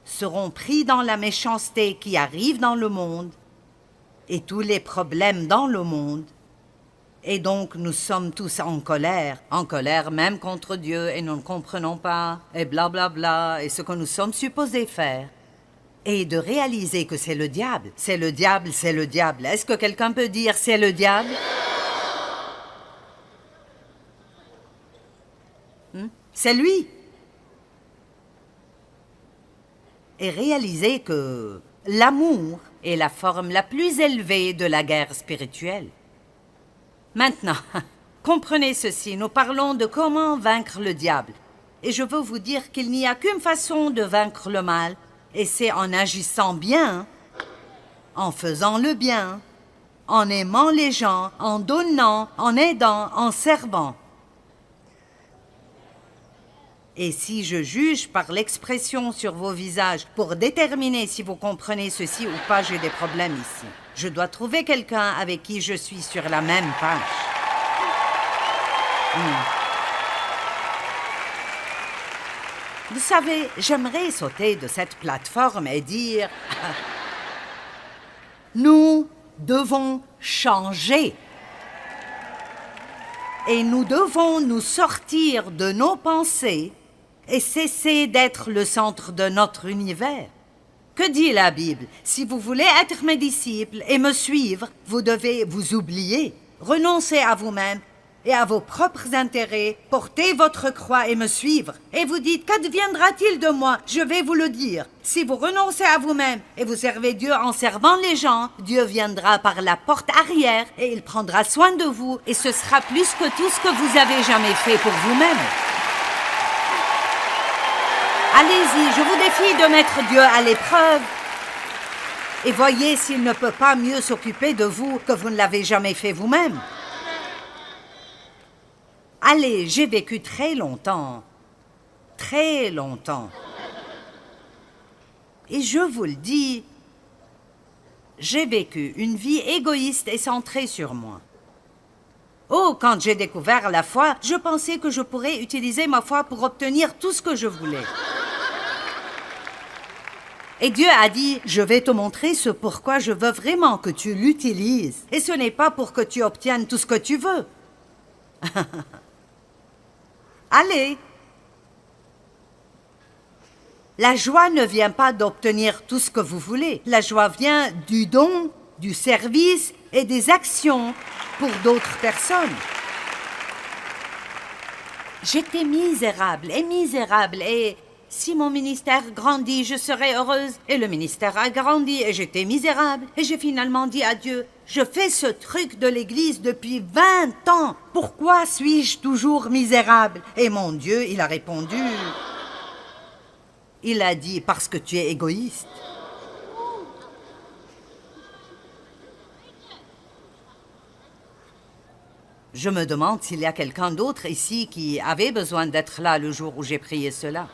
seront pris dans la méchanceté qui arrive dans le monde et tous les problèmes dans le monde, et donc nous sommes tous en colère même contre Dieu, et nous ne comprenons pas, et blablabla, bla bla, et ce que nous sommes supposés faire. Et de réaliser que c'est le diable, c'est le diable, c'est le diable. Est-ce que quelqu'un peut dire c'est le diable? C'est lui. Et réaliser que l'amour est la forme la plus élevée de la guerre spirituelle. Maintenant, comprenez ceci, nous parlons de comment vaincre le diable. Et je veux vous dire qu'il n'y a qu'une façon de vaincre le mal, et c'est en agissant bien, en faisant le bien, en aimant les gens, en donnant, en aidant, en servant. Et si je juge par l'expression sur vos visages pour déterminer si vous comprenez ceci ou pas, j'ai des problèmes ici. Je dois trouver quelqu'un avec qui je suis sur la même page. Vous savez, j'aimerais sauter de cette plateforme et dire « Nous devons changer. Et nous devons nous sortir de nos pensées et cesser d'être le centre de notre univers. Que dit la Bible? Si vous voulez être mes disciples et me suivre, vous devez vous oublier, renoncer à vous-même et à vos propres intérêts, portez votre croix et me suivre. Et vous dites, qu'adviendra-t-il de moi? Je vais vous le dire. Si vous renoncez à vous-même et vous servez Dieu en servant les gens, Dieu viendra par la porte arrière et il prendra soin de vous et ce sera plus que tout ce que vous avez jamais fait pour vous-même. Allez-y, je vous défie de mettre Dieu à l'épreuve. Et voyez s'il ne peut pas mieux s'occuper de vous que vous ne l'avez jamais fait vous-même. Allez, j'ai vécu très longtemps. Très longtemps. Et je vous le dis, j'ai vécu une vie égoïste et centrée sur moi. Oh, quand j'ai découvert la foi, je pensais que je pourrais utiliser ma foi pour obtenir tout ce que je voulais. Et Dieu a dit, je vais te montrer ce pourquoi je veux vraiment que tu l'utilises. Et ce n'est pas pour que tu obtiennes tout ce que tu veux. Allez. La joie ne vient pas d'obtenir tout ce que vous voulez. La joie vient du don, du service et des actions pour d'autres personnes. J'étais misérable et si mon ministère grandit, je serai heureuse. Et le ministère a grandi et j'étais misérable. Et j'ai finalement dit à Dieu, je fais ce truc de l'Église depuis 20 ans. Pourquoi suis-je toujours misérable? Et mon Dieu, il a répondu, il a dit, parce que tu es égoïste. Je me demande s'il y a quelqu'un d'autre ici qui avait besoin d'être là le jour où j'ai prié cela.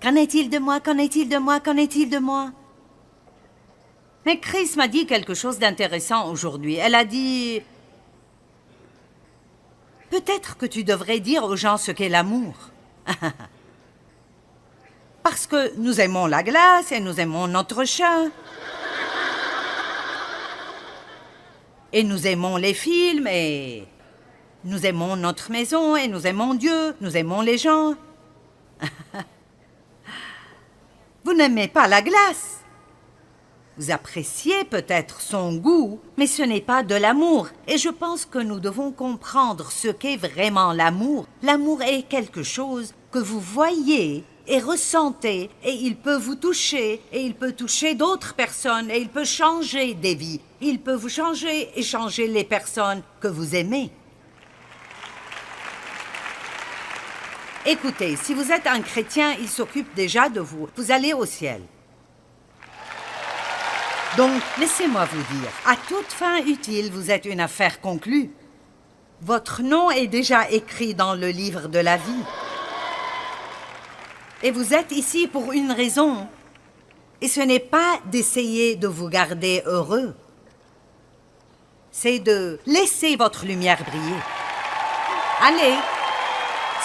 Qu'en est-il de moi? Qu'en est-il de moi? Qu'en est-il de moi? Mais Chris m'a dit quelque chose d'intéressant aujourd'hui. Elle a dit, peut-être que tu devrais dire aux gens ce qu'est l'amour. Parce que nous aimons la glace et nous aimons notre chat. Et nous aimons les films et nous aimons notre maison et nous aimons Dieu, nous aimons les gens. Vous n'aimez pas la glace. Vous appréciez peut-être son goût, mais ce n'est pas de l'amour. Et je pense que nous devons comprendre ce qu'est vraiment l'amour. L'amour est quelque chose que vous voyez et ressentez, et il peut vous toucher, et il peut toucher d'autres personnes, et il peut changer des vies. Il peut vous changer et changer les personnes que vous aimez. Écoutez, si vous êtes un chrétien, il s'occupe déjà de vous. Vous allez au ciel. Donc, laissez-moi vous dire, à toute fin utile, vous êtes une affaire conclue. Votre nom est déjà écrit dans le livre de la vie. Et vous êtes ici pour une raison. Et ce n'est pas d'essayer de vous garder heureux. C'est de laisser votre lumière briller. Allez!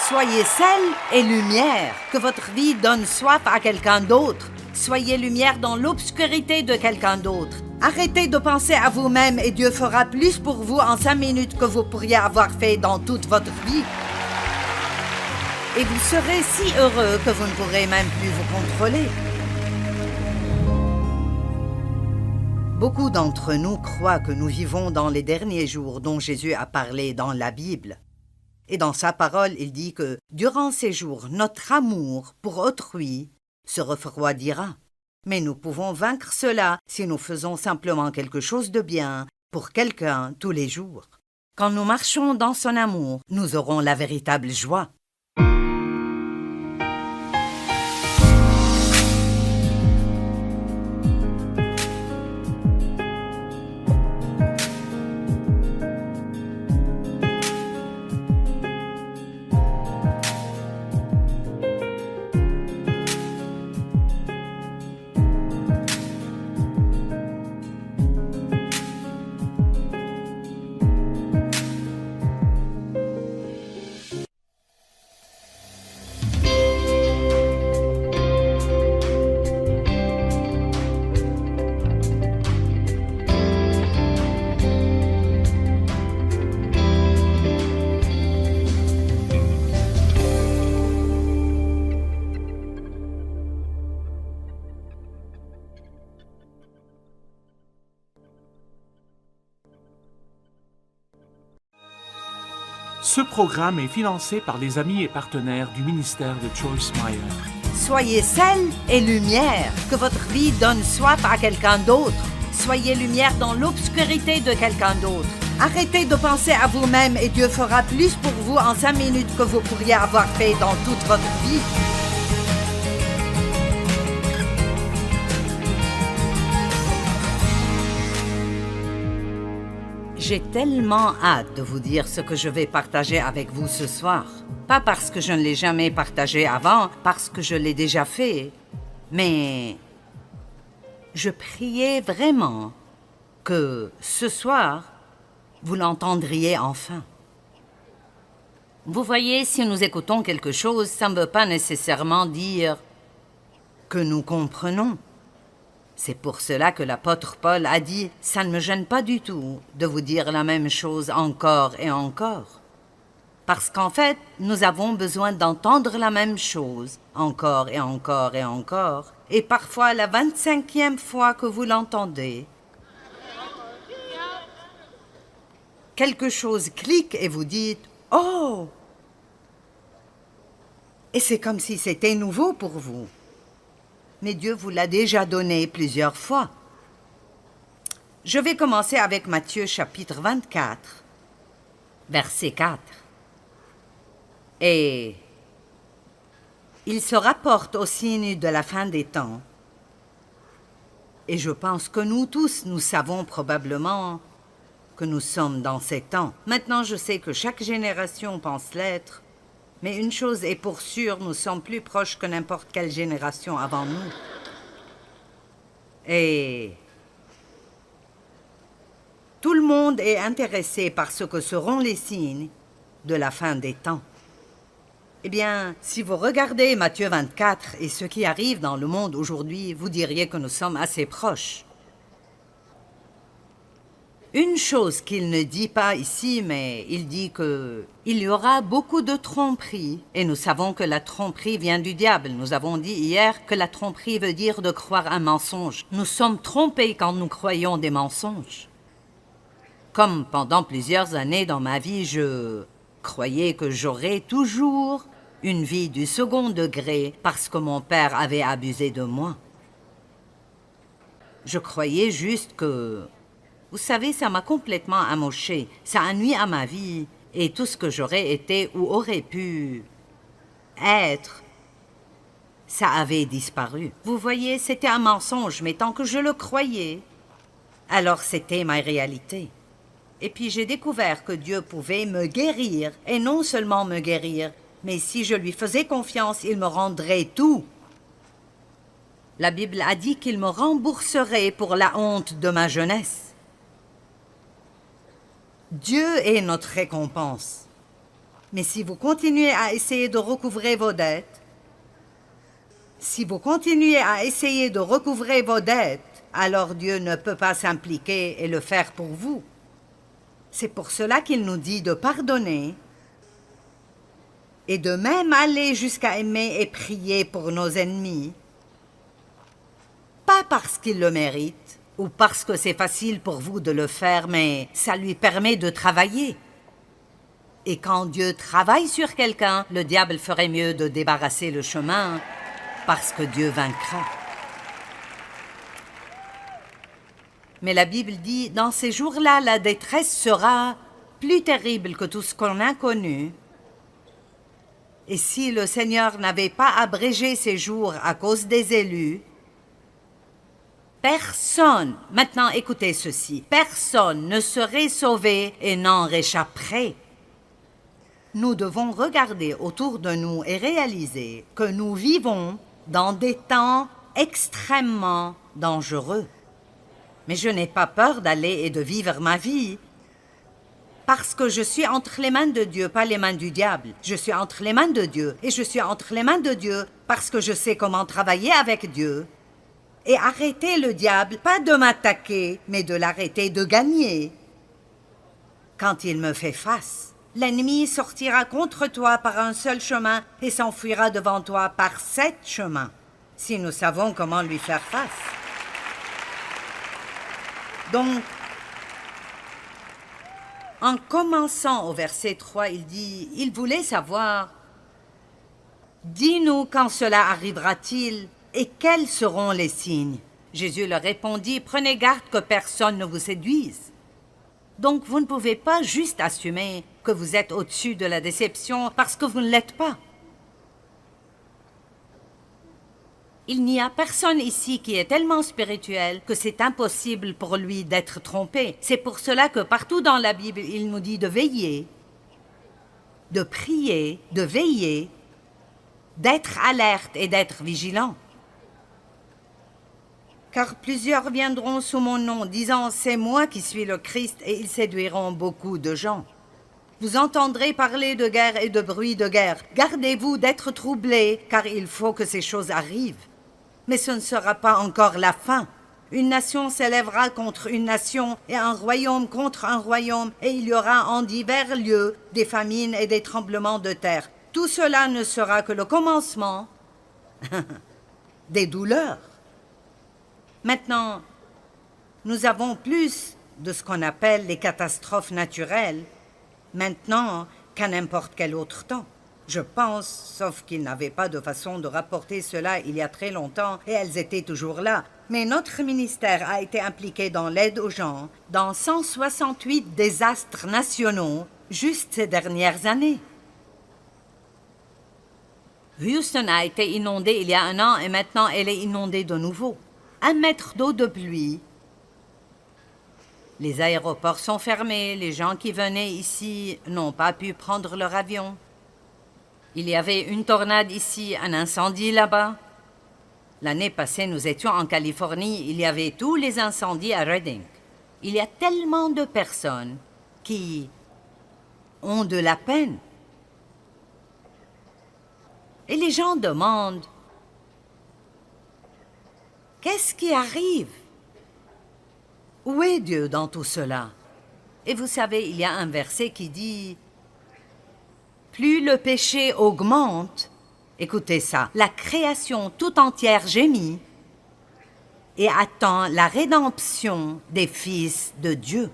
Soyez sel et lumière, que votre vie donne soif à quelqu'un d'autre. Soyez lumière dans l'obscurité de quelqu'un d'autre. Arrêtez de penser à vous-même et Dieu fera plus pour vous en 5 minutes que vous pourriez avoir fait dans toute votre vie. Et vous serez si heureux que vous ne pourrez même plus vous contrôler. Beaucoup d'entre nous croient que nous vivons dans les derniers jours dont Jésus a parlé dans la Bible. Et dans sa parole, il dit que durant ces jours, notre amour pour autrui se refroidira. Mais nous pouvons vaincre cela si nous faisons simplement quelque chose de bien pour quelqu'un tous les jours. Quand nous marchons dans son amour, nous aurons la véritable joie. Ce programme est financé par les amis et partenaires du ministère de Joyce Meyer. Soyez sel et lumière, que votre vie donne soif à quelqu'un d'autre. Soyez lumière dans l'obscurité de quelqu'un d'autre. Arrêtez de penser à vous-même et Dieu fera plus pour vous en 5 minutes que vous pourriez avoir fait dans toute votre vie. J'ai tellement hâte de vous dire ce que je vais partager avec vous ce soir. Pas parce que je ne l'ai jamais partagé avant, parce que je l'ai déjà fait, mais je priais vraiment que ce soir, vous l'entendriez enfin. Vous voyez, si nous écoutons quelque chose, ça ne veut pas nécessairement dire que nous comprenons. C'est pour cela que l'apôtre Paul a dit « Ça ne me gêne pas du tout de vous dire la même chose encore et encore. » Parce qu'en fait, nous avons besoin d'entendre la même chose encore et encore et encore. Et parfois, la 25e fois que vous l'entendez, quelque chose clique et vous dites « Oh !» Et c'est comme si c'était nouveau pour vous. Mais Dieu vous l'a déjà donné plusieurs fois. Je vais commencer avec Matthieu chapitre 24, verset 4. Et il se rapporte au signe de la fin des temps. Et je pense que nous tous, nous savons probablement que nous sommes dans ces temps. Maintenant, je sais que chaque génération pense l'être, mais une chose est pour sûr, nous sommes plus proches que n'importe quelle génération avant nous. Et tout le monde est intéressé par ce que seront les signes de la fin des temps. Eh bien, si vous regardez Matthieu 24 et ce qui arrive dans le monde aujourd'hui, vous diriez que nous sommes assez proches. Une chose qu'il ne dit pas ici, mais il dit qu'il y aura beaucoup de tromperies. Et nous savons que la tromperie vient du diable. Nous avons dit hier que la tromperie veut dire de croire un mensonge. Nous sommes trompés quand nous croyons des mensonges. Comme pendant plusieurs années dans ma vie, je croyais que j'aurais toujours une vie du second degré parce que mon père avait abusé de moi. Je croyais juste que... Vous savez, ça m'a complètement amoché. Ça a nui à ma vie et tout ce que j'aurais été ou aurais pu être, ça avait disparu. Vous voyez, c'était un mensonge, mais tant que je le croyais, alors c'était ma réalité. Et puis j'ai découvert que Dieu pouvait me guérir, et non seulement me guérir, mais si je lui faisais confiance, il me rendrait tout. La Bible a dit qu'il me rembourserait pour la honte de ma jeunesse. Dieu est notre récompense. Mais si vous continuez à essayer de recouvrer vos dettes, alors Dieu ne peut pas s'impliquer et le faire pour vous. C'est pour cela qu'il nous dit de pardonner et de même aller jusqu'à aimer et prier pour nos ennemis, pas parce qu'ils le méritent, ou parce que c'est facile pour vous de le faire, mais ça lui permet de travailler. Et quand Dieu travaille sur quelqu'un, le diable ferait mieux de débarrasser le chemin, parce que Dieu vaincra. Mais la Bible dit, dans ces jours-là, la détresse sera plus terrible que tout ce qu'on a connu. Et si le Seigneur n'avait pas abrégé ces jours à cause des élus, personne, maintenant écoutez ceci, personne ne serait sauvé et n'en réchapperait. Nous devons regarder autour de nous et réaliser que nous vivons dans des temps extrêmement dangereux. Mais je n'ai pas peur d'aller et de vivre ma vie parce que je suis entre les mains de Dieu, pas les mains du diable. Je suis entre les mains de Dieu et je suis entre les mains de Dieu parce que je sais comment travailler avec Dieu. Et arrêter le diable, pas de m'attaquer, mais de l'arrêter de gagner. Quand il me fait face, l'ennemi sortira contre toi par un seul chemin et s'enfuira devant toi par 7 chemins, si nous savons comment lui faire face. Donc, En commençant au verset 3, il dit, il voulait savoir, dis-nous quand cela arrivera-t-il et quels seront les signes. Jésus leur répondit, prenez garde que personne ne vous séduise. Donc vous ne pouvez pas juste assumer que vous êtes au-dessus de la déception parce que vous ne l'êtes pas. Il n'y a personne ici qui est tellement spirituel que c'est impossible pour lui d'être trompé. C'est pour cela que partout dans la Bible, il nous dit de veiller, de prier, de veiller, d'être alerte et d'être vigilant. Car plusieurs viendront sous mon nom, disant « C'est moi qui suis le Christ » et ils séduiront beaucoup de gens. Vous entendrez parler de guerre et de bruit de guerre. Gardez-vous d'être troublés, car il faut que ces choses arrivent. Mais ce ne sera pas encore la fin. Une nation s'élèvera contre une nation et un royaume contre un royaume, et il y aura en divers lieux des famines et des tremblements de terre. Tout cela ne sera que le commencement des douleurs. Maintenant, nous avons plus de ce qu'on appelle les catastrophes naturelles maintenant qu'à n'importe quel autre temps. Je pense, sauf qu'ils n'avaient pas de façon de rapporter cela il y a très longtemps et elles étaient toujours là. Mais notre ministère a été impliqué dans l'aide aux gens dans 168 désastres nationaux juste ces dernières années. Houston a été inondée il y a un an et maintenant elle est inondée de nouveau. 1 mètre d'eau de pluie. Les aéroports sont fermés, les gens qui venaient ici n'ont pas pu prendre leur avion. Il y avait une tornade ici, un incendie là-bas. L'année passée, nous étions en Californie, il y avait tous les incendies à Redding. Il y a tellement de personnes qui ont de la peine. Et les gens demandent, qu'est-ce qui arrive? Où est Dieu dans tout cela? Et vous savez, il y a un verset qui dit, plus le péché augmente, écoutez ça, la création tout entière gémit et attend la rédemption des fils de Dieu.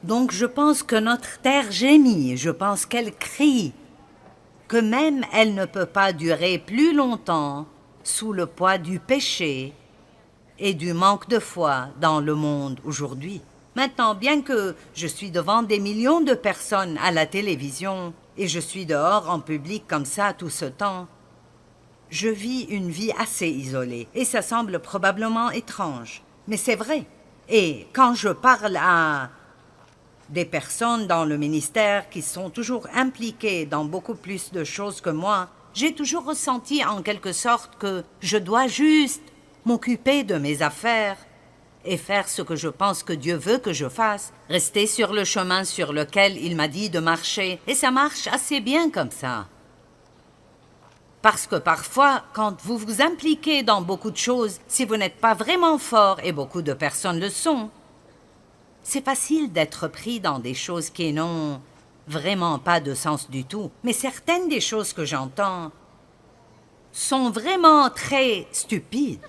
Donc je pense que notre terre gémit, je pense qu'elle crie, que même elle ne peut pas durer plus longtemps sous le poids du péché et du manque de foi dans le monde aujourd'hui. Maintenant, bien que je suis devant des millions de personnes à la télévision et je suis dehors en public comme ça tout ce temps, je vis une vie assez isolée et ça semble probablement étrange, mais c'est vrai. Et quand je parle à des personnes dans le ministère qui sont toujours impliquées dans beaucoup plus de choses que moi, j'ai toujours ressenti en quelque sorte que je dois juste m'occuper de mes affaires et faire ce que je pense que Dieu veut que je fasse, rester sur le chemin sur lequel il m'a dit de marcher, et ça marche assez bien comme ça. Parce que parfois, quand vous vous impliquez dans beaucoup de choses, si vous n'êtes pas vraiment fort, et beaucoup de personnes le sont, c'est facile d'être pris dans des choses qui n'ont vraiment pas de sens du tout. Mais certaines des choses que j'entends sont vraiment très stupides.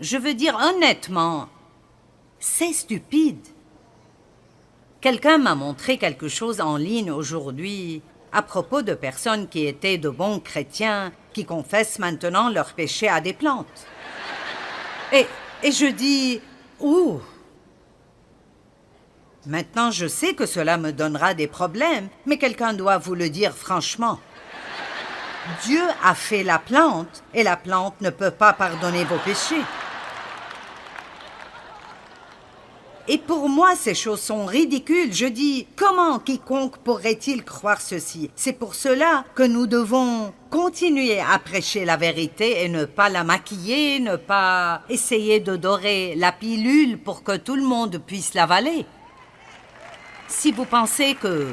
Je veux dire honnêtement, c'est stupide. Quelqu'un m'a montré quelque chose en ligne aujourd'hui à propos de personnes qui étaient de bons chrétiens qui confessent maintenant leurs péchés à des plantes. Et je dis, ouh! Maintenant, je sais que cela me donnera des problèmes, mais quelqu'un doit vous le dire franchement. Dieu a fait la plante et la plante ne peut pas pardonner vos péchés. Et pour moi, ces choses sont ridicules. Je dis, comment quiconque pourrait-il croire ceci? C'est pour cela que nous devons continuer à prêcher la vérité et ne pas la maquiller, ne pas essayer de dorer la pilule pour que tout le monde puisse l'avaler. Si vous pensez que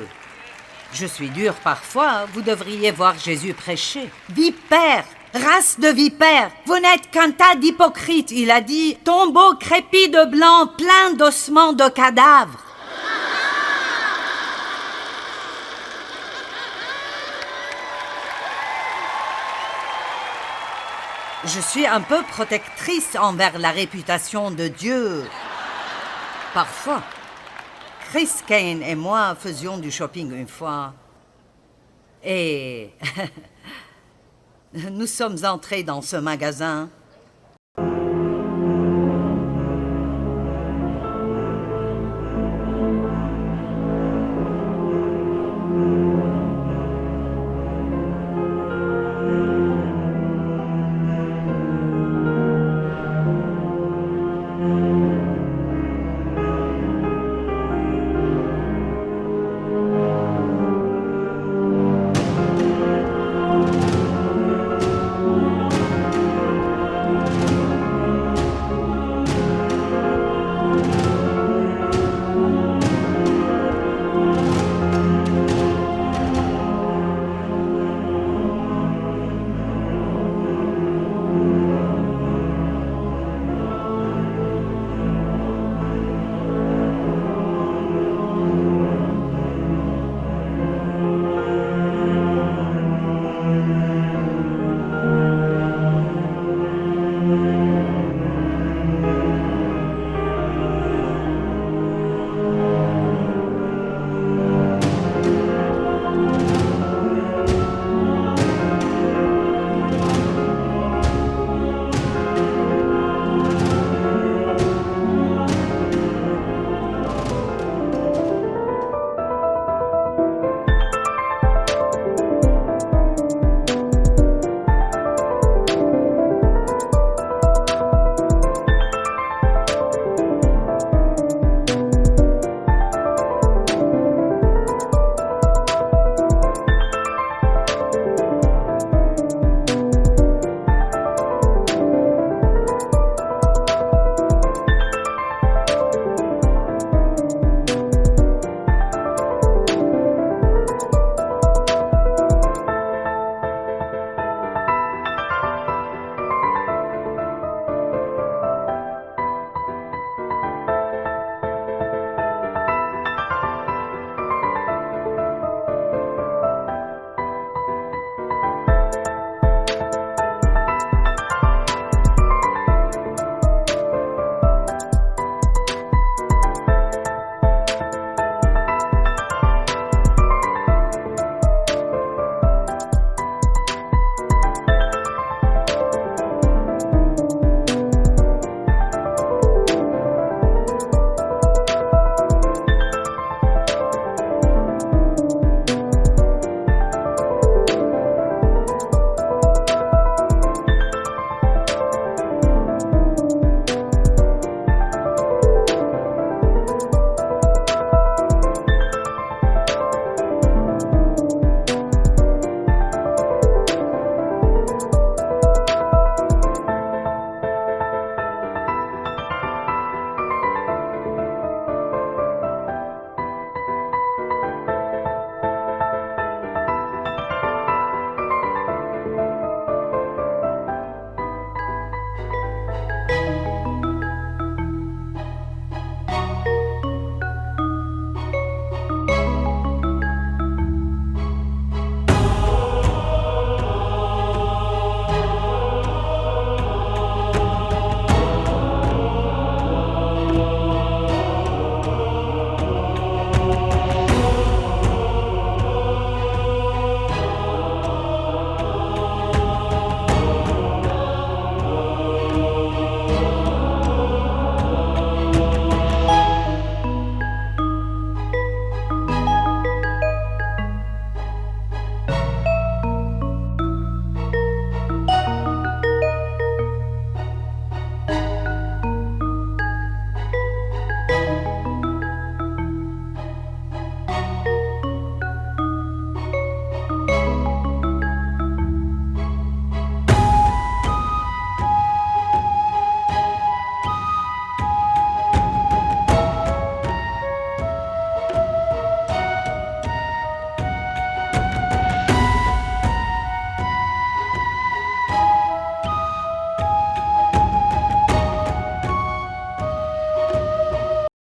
je suis dur parfois, vous devriez voir Jésus prêcher. Vipère! Race de vipères, vous n'êtes qu'un tas d'hypocrites, il a dit, tombeau crépi de blanc, plein d'ossements de cadavres. Je suis un peu protectrice envers la réputation de Dieu. Parfois. Chris Kane et moi faisions du shopping une fois. Et nous sommes entrés dans ce magasin.